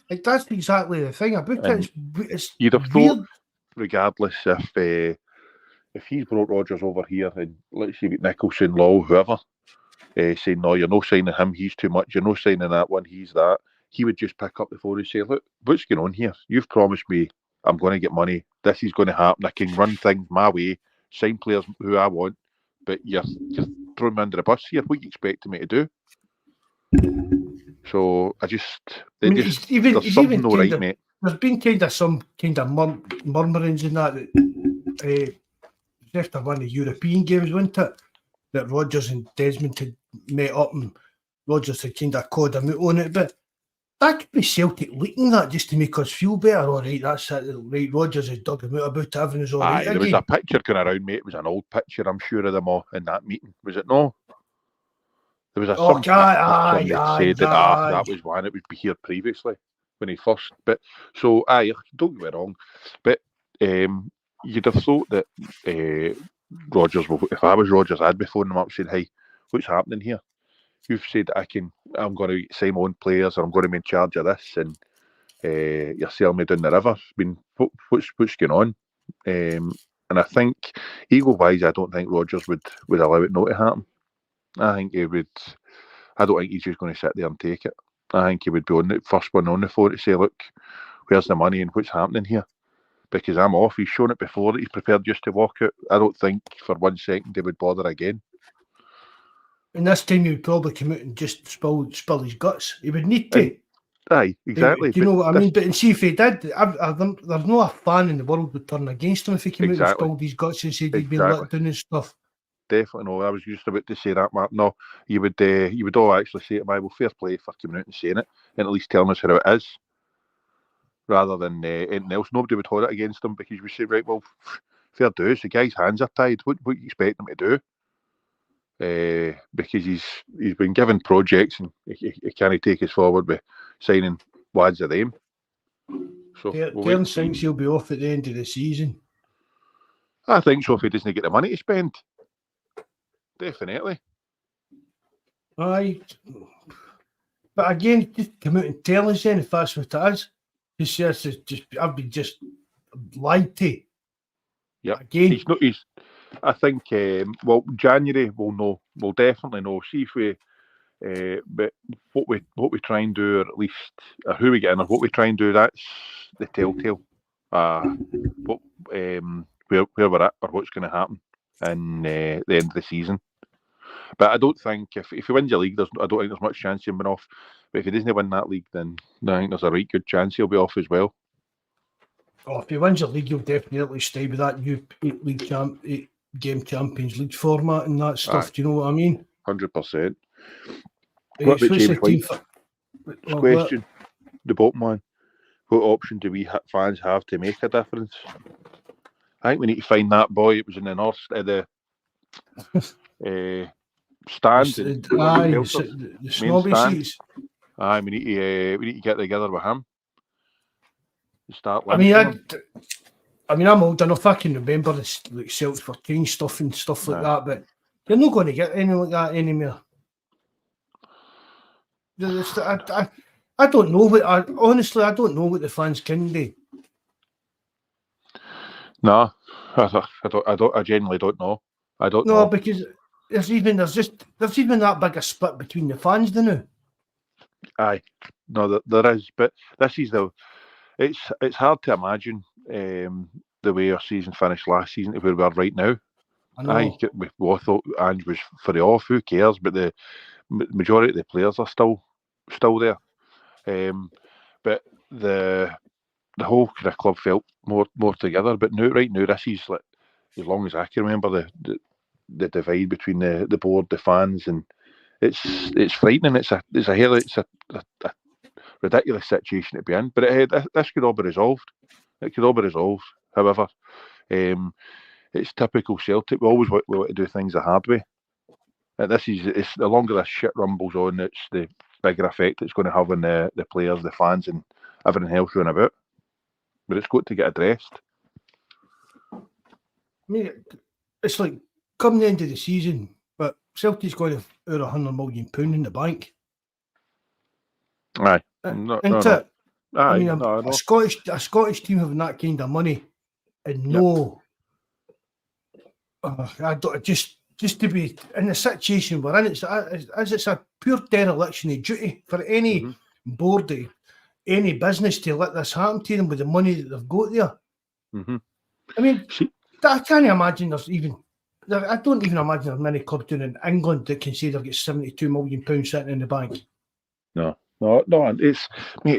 that's exactly the thing about it. It's you'd have weird. thought, regardless if he's brought Rodgers over here and let's say Nicholson, Law, whoever, saying no, you're not signing him, he's too much. You're not signing that one, he's that. He would just pick up the phone and say, look, what's going on here? You've promised me I'm going to get money. This is going to happen. I can run things my way, sign players who I want, but you're throwing me under the bus here. What do you expect me to do? So there's something not right, mate. There's been some murmurings in that after one of the European games, wasn't it? That Rodgers and Desmond had met up and Rodgers had kind of called him out on it, but that could be Celtic leaking that just to make us feel better. All right, that's it. Right, Rodgers has dug him out about it. Everything's all right. There was a picture going around, mate. It was an old picture, I'm sure, of them all in that meeting. Was it no? There was a said that was one. It would be here previously when he first. But so, don't get me wrong. But you'd have thought that Rodgers. If I was Rodgers, I'd be phoning him up saying, "Hey, what's happening here? You've said I'm going to sign my own players, or I'm going to be in charge of this, and you're selling me down the river. I mean, what's going on?" And I think, ego-wise, I don't think Rodgers would allow it not to happen. I think he would. I don't think he's just going to sit there and take it. I think he would be on the first one on the phone to say, "Look, where's the money and what's happening here?" Because I'm off. He's shown it before that he's prepared just to walk out. I don't think for 1 second he would bother again. And this time he would probably come out and just spill his guts. He would need to. Aye, exactly. Do you know what I mean? But and see if he did, there's no a fan in the world would turn against him if he came out and spilled his guts and said he'd been let down and stuff. Definitely no. I was just about to say that, Mark. No, you would all actually say to me, well, fair play for coming out and saying it and at least telling us how it is, rather than anything else. Nobody would hold it against him because we say, right, well, fair dues. The guy's hands are tied. What do you expect him to do? Because he's been given projects and he can't take us forward with signing wads of them. So Karen thinks he'll be off at the end of the season. I think so if he doesn't get the money to spend. Definitely. Aye. But again, just come out and tell us then if that's what it is. He says I've been just lied to. Yeah. Again. I think January we'll definitely know. See if we but what we try and do, or at least who we get in, or what we try and do, that's the telltale. Where we're at or what's going to happen in the end of the season. But I don't think if he wins the league, I don't think there's much chance of him being off. But if he doesn't win that league, then I think there's a right good chance he'll be off as well. Oh, if he wins the league, he'll definitely stay with that new 8-game Champions League format and that stuff. Do you know what I mean? 100%. What about James White? Question: the bottom one. What option do we fans have to make a difference? I think we need to find that boy. It was in the north, the stand. The snobby seats. Aye, we need to get together with him. start I mean, lynching them. I'm old enough. I can remember this like Celts for Change stuff and stuff like that, but you're not going to get anything like that anymore. I don't know what. Honestly, I don't know what the fans can do. No, I genuinely don't know. I don't know. No, because there's even that big a split between the fans now. Aye, no, there is, but this is it's hard to imagine the way our season finished last season to where we are right now. I know. We both thought Ange was for the off. Who cares? But the majority of the players are still there. But the whole kind of club felt more together. But right now, this is like, as long as I can remember, the divide between the board, the fans, and it's frightening. It's a ridiculous situation to be in. But this could all be resolved. It could all be resolved. However, it's typical Celtic. We always want to do things the hard way. And it's the longer this shit rumbles on, it's the bigger effect it's going to have on the players, the fans, and everything else going about. But it's got to get addressed. I mean, it's like come the end of the season, but Celtic's going to earn £100 million in the bank. Aye, Aye, I mean, a Scottish team having that kind of money, and I don't just to be in the situation we're in. It's a pure dereliction of duty for any board, any business to let this happen to them with the money that they've got there. Mm-hmm. I mean, I can't imagine I don't even imagine there's many clubs doing in England that can say they've got £72 million sitting in the bank. No, it's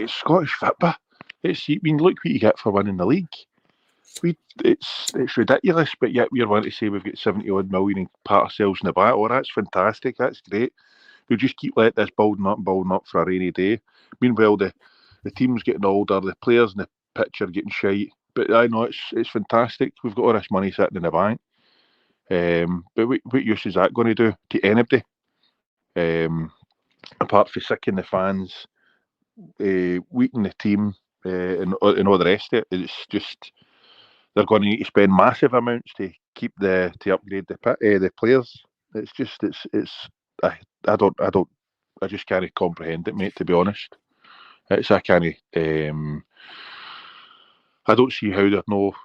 Scottish football. Look what you get for winning the league. It's ridiculous, but yet we're wanting to say we've got 70-odd million and pat ourselves in the back. Oh, that's fantastic. That's great. We'll just keep letting this building up for a rainy day. Meanwhile, the team's getting older, the players in the pitch are getting shite. But I know it's fantastic. We've got all this money sitting in the bank. But what use is that going to do to anybody? Apart from sicking the fans, weakening the team, and all the rest of it. It's just they're going to need to spend massive amounts to upgrade the players. I just can't comprehend it, mate. To be honest, I don't see how they're no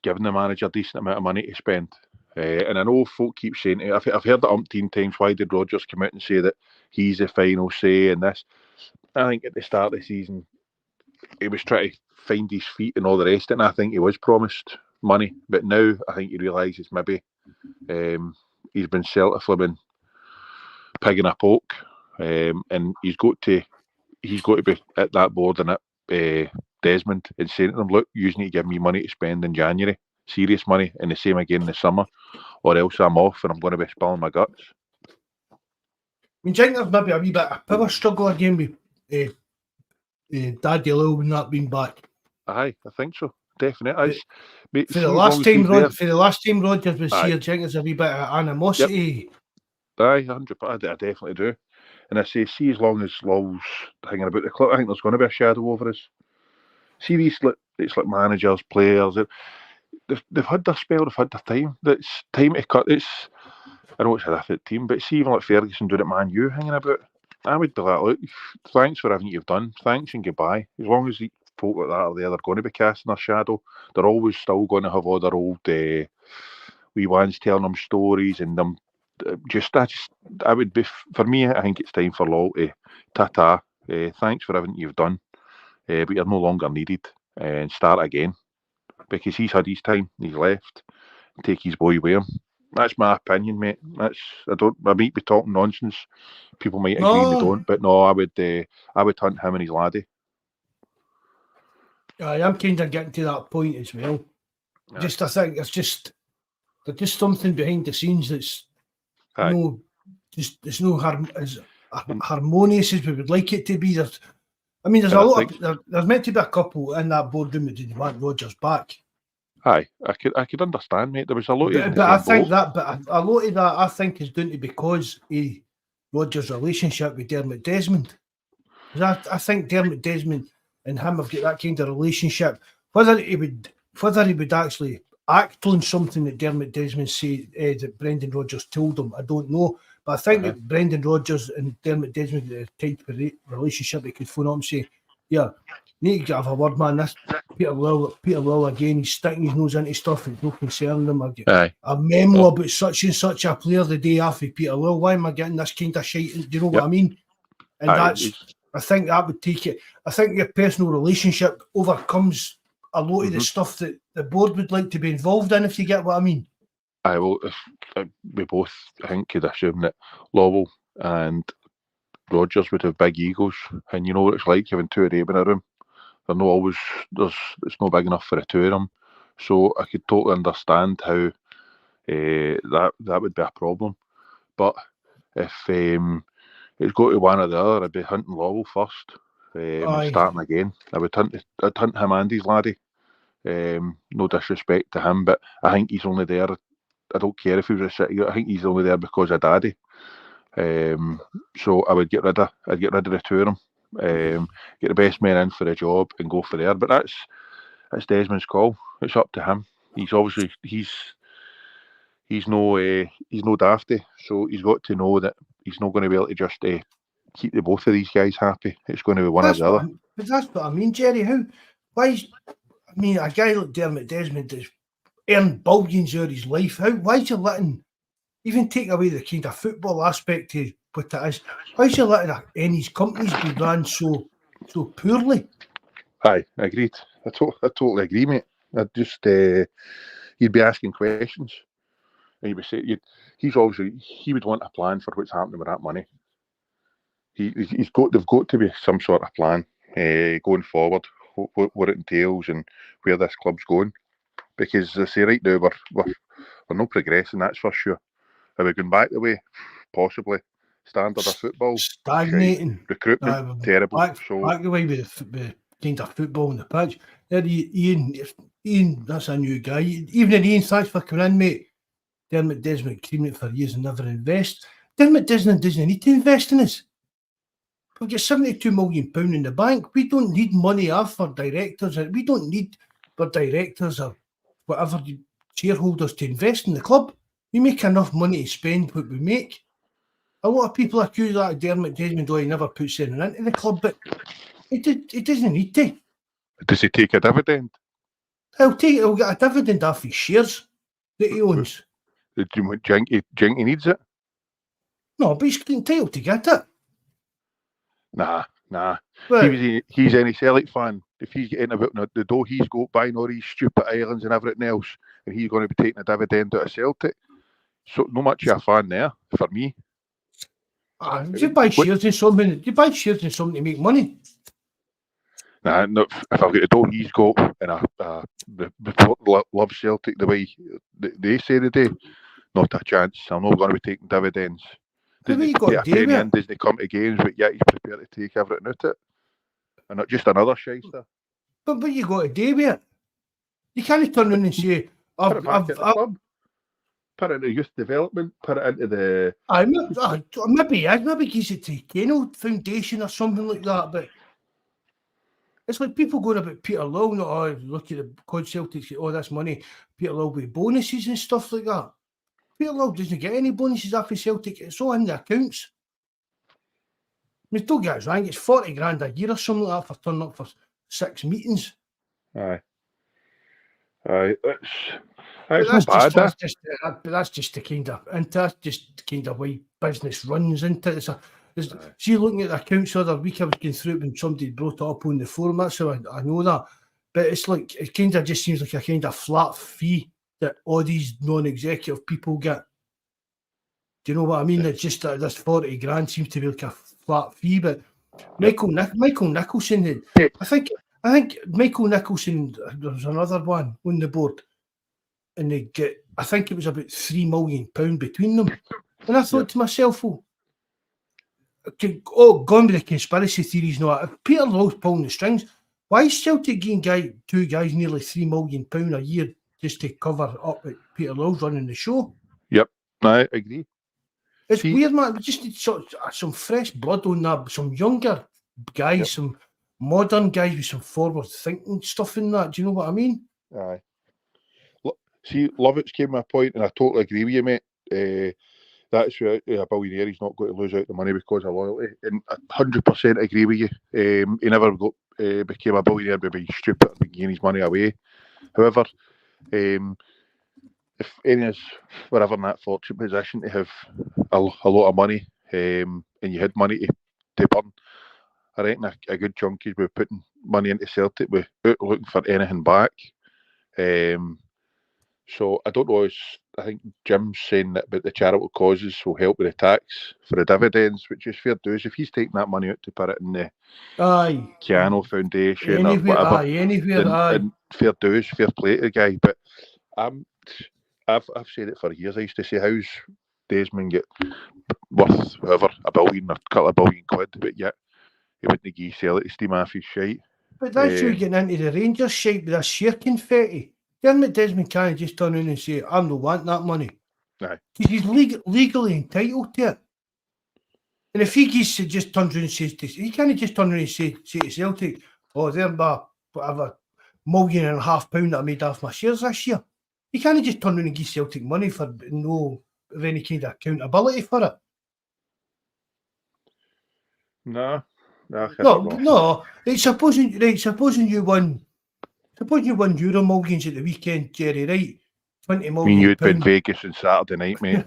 giving the manager a decent amount of money to spend. And I know folk keep saying it. I've heard it umpteen times. Why did Rodgers come out and say that he's the final say in this? I think at the start of the season, he was trying to find his feet and all the rest of it, and I think he was promised money. But now I think he realises maybe he's been self-flipping pig in a poke, and he's got to be at that board and at Desmond and saying to them, look, you need to give me money to spend in January, serious money, and the same again in the summer, or else I'm off and I'm going to be spilling my guts. I mean, do you think there's maybe a wee bit of power struggle again with Daddy Lil not being back? Aye, I think so. Definitely. For the last time Rodgers was here, do you think there's a wee bit of animosity? Yep. Aye, 100%. I definitely do. And I say, see, as long as Lowell's hanging about the club, I think there's going to be a shadow over us. See, it's like managers, players. They've had their spell, they've had their time. It's time to cut. I know it's a different team, but see, even like Ferguson doing it, Man U hanging about. I would be like, look, thanks for everything you've done. Thanks and goodbye. As long as folk like that are there, they're going to be casting their shadow. They're always still going to have all their old wee ones telling them stories and them. I would be, for me, I think it's time for Law to ta-ta. Thanks for everything you've done, but you're no longer needed, and start again, because he's had his time, he's left, take his boy with him. That's my opinion, mate. I might be talking nonsense. People might agree they don't, but no, I would hunt him and his laddie. I'm kind of getting to that point as well. Yeah. I think there's just something behind the scenes that's it's no as harmonious as we would like it to be. There's meant to be a couple in that boardroom that didn't want Rodgers back. Aye, I could understand, mate. There was a lot of but I think a lot of that I think is down to because of Rodgers' relationship with Dermot Desmond. I think Dermot Desmond, and him have got that kind of relationship. Whether he would actually act on something that Dermot Desmond said that Brendan Rodgers told him, I don't know. But I think that Brendan Rodgers and Dermot Desmond had a type of relationship they could phone up and say, yeah, need to have a word, man. This Peter Will again, he's sticking his nose into stuff, it's no concern them. I get a memo about such and such a player the day after Peter Will. Why am I getting this kind of shit? Do you know what I mean? And I think that would take it. I think your personal relationship overcomes a lot of the stuff that the board would like to be involved in, if you get what I mean. We both, I think, could assume that Lowell and Rodgers would have big egos, and you know what it's like having two of them in a room. They're not always, it's not big enough for the two of them. So I could totally understand how that would be a problem. But if it's got to one or the other, I'd be hunting Lowell first, and starting again. I'd hunt him and his laddie. No disrespect to him, but I think he's only there. I don't care if he was a city. I think he's only there because of Daddy. So I would get rid of the two of them. Get the best men in for the job and go for there. But that's Desmond's call. It's up to him. He's obviously he's no dafty, so he's got to know that he's not going to be able to just keep the both of these guys happy. It's going to be one or the other. But that's what I mean, Jerry. A guy like Dermot Desmond has earned billions out of his life. Why is you letting, even take away the kind of football aspect of what it is, why is you letting any companies be run so poorly? Aye, agreed. I totally agree, mate. You'd be asking questions, and you'd be saying, he would want a plan for what's happening with that money. They've got to be some sort of plan going forward, what it entails and where this club's going. Because as I say, right now we're not progressing, that's for sure. Are we going back the way? Possibly. Standard of football stagnating, recruitment terrible. Back the way with the kind of football on the pitch. There, Ian, that's a new guy. Even Ian, thanks for coming in, mate. Dermot Desmond creaming it for years and never invest. Dermot Desmond doesn't need to invest in us. We've got £72 million in the bank. We don't need money off our directors. We don't need our directors or whatever shareholders to invest in the club. We make enough money to spend what we make. A lot of people accuse that of Dermot Desmond, he never puts anything into the club, but he doesn't need to. Does he take a dividend? He'll get a dividend off his shares that he owns. Do you think he needs it? No, but he's entitled to get it. Nah. Well, he's any Celtic fan. If he's getting about the dough he's got buying all these stupid islands and everything else, and he's going to be taking a dividend out of Celtic, so not much of a fan there for me. You buy shares in something. You buy shares in something to make money. Nah, no, if I've got the dough he's got, and the love Celtic the way they say they do, not a chance. I'm not going to be taking dividends. Doesn't he come to games, but yet he's prepared to take everything out of it, and not just another shyster. But you got to do with it. You can't turn around and say, put it into youth development, put it into the... maybe gives it to Kano Foundation or something like that, but it's like people going about Peter Lowell, look at the COD Celtics, get all this money, Peter Lowell with bonuses and stuff like that. Peter Lowell doesn't get any bonuses after Celtic, it's all in the accounts. I mean, don't get us wrong, it's 40 grand a year or something like that for turning up for 6 meetings. Aye. That's not bad. That's just the kind of way business runs into it. See, looking at the accounts the other week, I was going through it when somebody brought it up on the forum. That's how I know that. But it's like, it kind of just seems like a kind of flat fee that all these non-executive people get. Do you know what I mean? It's just that this 40 grand seems to be like a flat fee. But Michael Nicholson, I think Michael Nicholson, there was another one on the board, and they get, I think it was about £3 million between them. And I thought to myself, gone with the conspiracy theories now. If Peter Lowell's pulling the strings, why is Celtic giving two guys nearly £3 million a year just to cover up that Peter Lowell's running the show? Yep, I agree. It's weird, man. We just need some fresh blood on that, some younger guys, some modern guys with some forward thinking stuff in that. Do you know what I mean? Aye. See, Lovett's came my point, and I totally agree with you, mate. That's where a billionaire, he's not going to lose out the money because of loyalty. And I 100% agree with you. He never became a billionaire by being stupid and giving his money away. However, if any of us were ever in that fortunate position to have a lot of money, and you had money to burn, I reckon a good chunk is we're putting money into Celtic without looking for anything back. So I don't know. I think Jim's saying that about the charitable causes will help with the tax for the dividends, which is fair dues. If he's taking that money out to put it in the Kyogo Foundation or whatever, then fair dues, fair play to the guy. But I've said it for years. I used to say, how's Desmond get worth whatever $1 billion or a couple of billion quid, but yet he wouldn't give Celtic steam off his shite. But that's you getting into the Rangers shite with this sheer confetti. Dermot Desmond can't just turn around and say, I don't want that money. Aye. Because he's legally entitled to it. And if he just turns around and says to, he can't just turn around and say to Celtic, oh, there's my whatever £1.5 that I made off my shares this year. He can't just turn around and give Celtic money for no any kind of accountability for it. No. Supposing you won Euro Millions at the weekend, Jerry, right? 20 million. I mean, you'd been in Vegas on Saturday night, mate.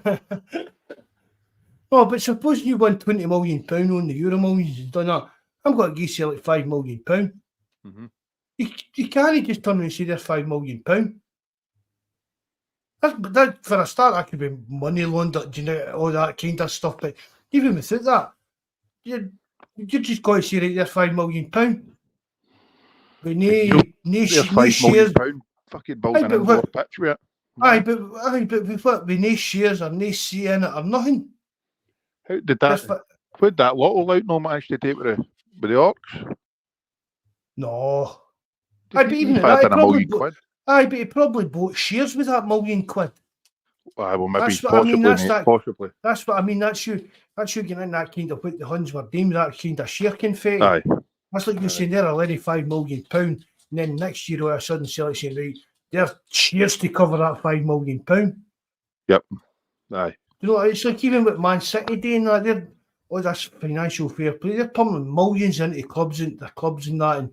No, but supposing you won £20 million on the Euro Millions and done that, I'm going to give Celtic £5 million. Mm-hmm. You can't just turn and say there's £5 million. That for a start, that could be money laundered, you know, all that kind of stuff. But even without that, you just got to say right there's £5 million. With no shares. Fucking building indoor pitch with it. Aye, but with what? With no shares or no say in it or nothing. How did that? Would that Lotto out not manage to take with the Orcs? No. Aye, but even that, but he probably bought shares with that £1 million. Aye, well, maybe possibly. That's what I mean. That's you getting in that kind of what the Huns were doing with that kind of share confetti. Aye. That's like you're saying they're already £5 million, and then next year all of a sudden Celtic saying, right, they're shares to cover that £5 million. Yep. Aye. You know, it's like even with Man City doing that, they're all this financial fair play, they're pumping millions into clubs and that, and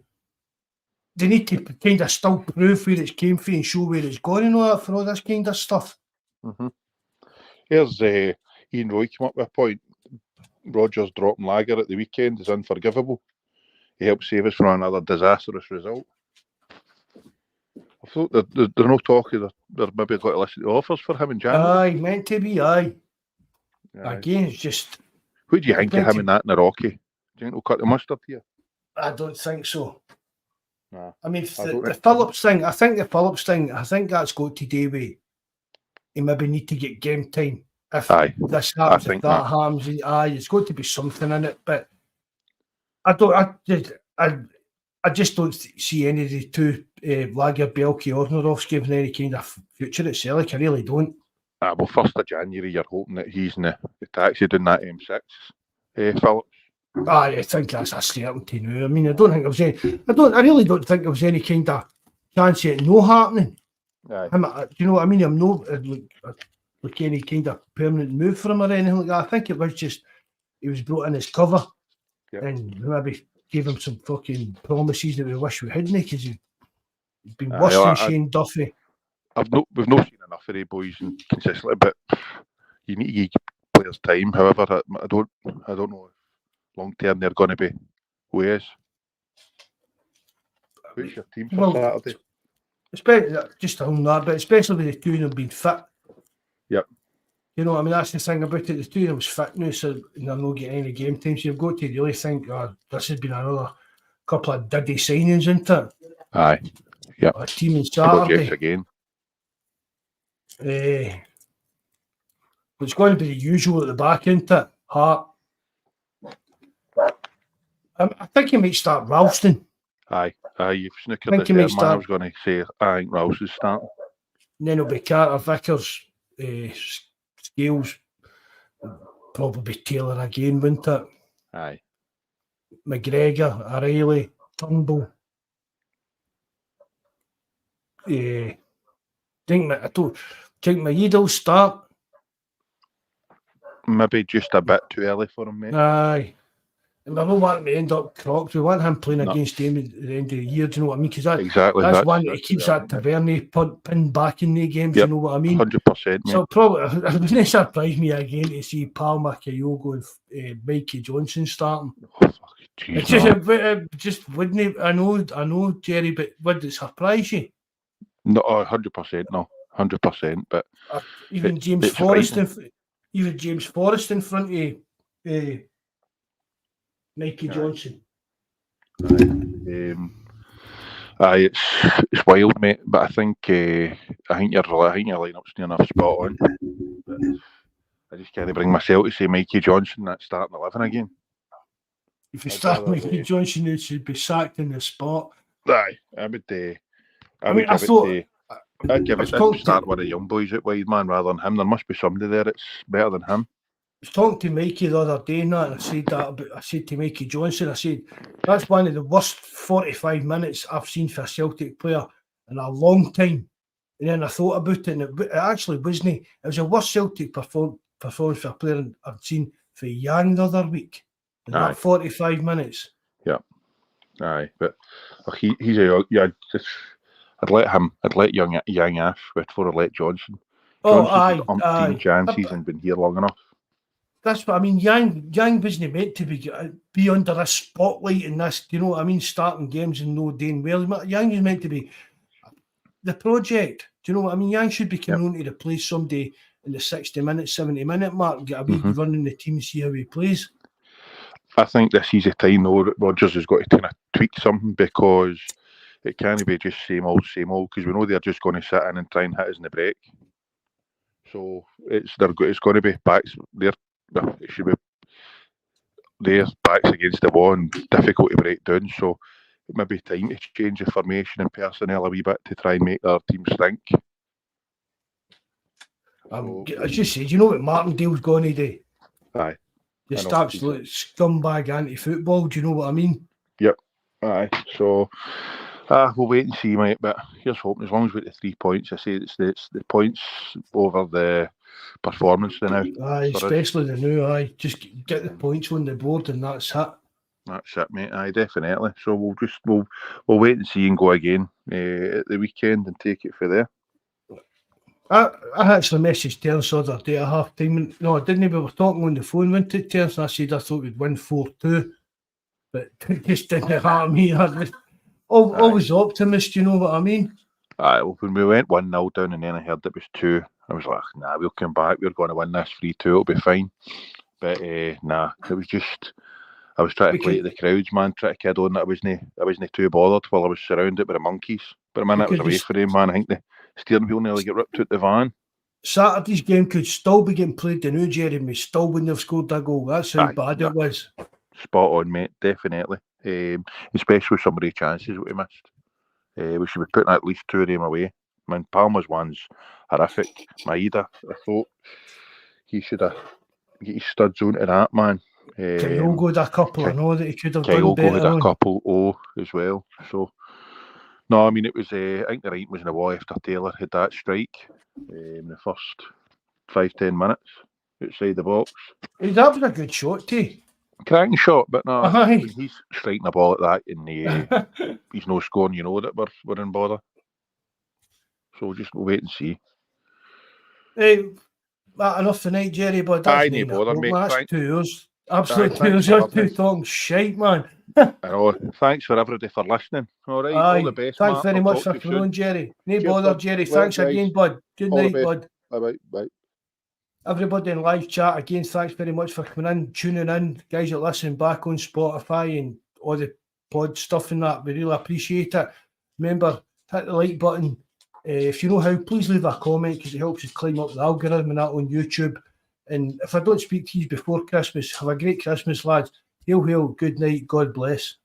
they need to kind of still prove where it came from and show where it's gone and all that for all this kind of stuff. Mm-hmm. Here's Ian Roy came up with a point. Rodgers dropping Lager at the weekend is unforgivable. He helped save us from another disastrous result. I thought there's no talk of they're maybe got to listen to offers for him in January. Aye, meant to be, aye. Again, it's just... Who do you think of him in that in the Rocky? Do you think he'll cut the mustard here? I don't think so. Nah, I mean, the Phillips thing, I think that's got to do with he maybe need to get game time. If this happens, if that happens, it's got to be something in it. But I just don't see any of the two, Lager, Belki, Ornorovs giving any kind of future at Celtic. I really don't. Well, 1st of January, you're hoping that he's in the taxi doing that M6, Phillips. I think that's a certainty now. I mean, I really don't think there was any kind of chance of it no happening. Aye. You know what I mean? I'm no like any kind of permanent move for him or anything like that. I think it was just he was brought in as cover, and maybe gave him some fucking promises that we wish we hadn't, because he's been worse than Shane Duffy. We've not seen enough of the boys consistently, but you need to give players time. However, I don't know if long term they're going to be ways. Who's your team for Saturday? Just on that, but especially with the two of them being fit. Yep. You know what I mean? That's the thing about it. The two of them's fit now, so they're not getting any game time. So you've got to really think, this has been another couple of diddy signings, isn't it? Aye. Yeah. A team on Saturday. Again. It's going to be the usual at the back, isn't it? Hart. I think he might start Ralston. Aye, you've snookered this there, man. I was going to say, I think Ralston's starting. And then it'll be Carter, Vickers, Scales, probably Taylor again, wouldn't it? Aye. McGregor, O'Reilly, Turnbull. Think Maeda will start. Maybe just a bit too early for him, mate. Aye. And we don't want him to end up crocked. We want him playing against them at the end of the year, do you know what I mean? Because that's one that he keeps that Tavernier pinned back in the games, you know what I mean? 100%, mate. So probably, it wouldn't surprise me again to see Palmer, Kyogo and Mikey Johnson starting. Oh, fuck, geez, it just wouldn't it? I know, Jerry, but would it surprise you? No, 100%, no. 100%, but even James Forrest in front of Mikey Johnson. Aye, it's wild, mate. But I think your lineup's near enough spot on. But I just can't bring myself to say Mikey Johnson that's starting 11 again. If you start Mikey Johnson, he should be sacked in the spot. Aye, I'd give it to start with the young boys at wide, man, rather than him. There must be somebody there that's better than him. I was talking to Mikey the other day and I said to Mikey Johnson, I said, that's one of the worst 45 minutes I've seen for a Celtic player in a long time. And then I thought about it and it actually wasn't. It was the worst Celtic performance for a player I've seen for Yang the other week. In that 45 minutes. Yeah. Aye, but he's I'd let Yang Ash before I let Johnson. Johnson's chances and been here long enough. That's what I mean. Yang wasn't meant to be under a spotlight in this. Do you know what I mean? Starting games and no doing well. Yang is meant to be the project. Do you know what I mean? Yang should be coming on to replace somebody in the 60-minute, 70-minute mark. Get a wee running the team, see how he plays. I think this is a time though Rodgers has got to kind of tweak something because it can't be just same old, because we know they're just going to sit in and try and hit us in the break. So it's going to be backs there. Well, it should be their backs against the wall and difficult to break down. So it may be time to change the formation and personnel a wee bit to try and make our teams think. I just said, you know what Martindale's going to do? Aye. Just absolute scumbag anti-football. Do you know what I mean? Yep. Aye. So we'll wait and see, mate. But here's hoping. As long as we get the 3 points, I say it's the points over the performance now. Aye, especially the new. Aye, just get the points on the board and that's it. That's it, mate. Aye, definitely. So we'll wait and see and go again at the weekend and take it for there. I actually messaged Terence the other day at half time. No, I didn't. We were talking on the phone, went to Terence, and I said I thought we'd win 4-2, but it just didn't happen. Me, I was always optimist. You know what I mean? Aye. Well, when we went 1-0 down, and then I heard it was 2. I was like, nah, we'll come back. We're going to win this 3-2. It'll be fine. But nah, it was just. I was trying to play to the crowds, man. Trying to kid on that I wasn't too bothered while I was surrounded by the monkeys. But a minute I was away from them, man. I think the steering wheel nearly get ripped out the van. Saturday's game could still be getting played the new Jerry. We still wouldn't have scored a goal. That's how bad it was. Spot on, mate. Definitely. Especially with some of the chances we missed. We should be putting at least 2 of them away. I mean, Palmer's one's horrific. Maeda, I thought he should have get his studs onto that, man. Kyogo had a couple. I know that he could have done better. Kyogo had a couple as well. So, no, I mean, it was, I think the right was in the wall after Taylor had that strike in the first 5-10 minutes outside the box. That was a good shot, too. Cracking shot, but no, when he's striking a ball like that and he's no scoring, you know that we're in bother. So we'll wait and see. Enough tonight, Jerry, but that's no bother, mate. That's 2 hours. Absolute 2 hours. You're 2 talking shite, man. I know. Thanks for everybody for listening. All right, all the best. Thanks very much for coming on, Jerry. No bother, Jerry. Thanks again, bud. Good night, bud. Bye. Everybody in live chat, again, thanks very much for coming in, tuning in. Guys that listen back on Spotify and all the pod stuff and that, we really appreciate it. Remember, hit the like button. If you know how, please leave a comment because it helps us climb up the algorithm and that on YouTube. And if I don't speak to you before Christmas, have a great Christmas, lads. Hail, hail, good night, God bless.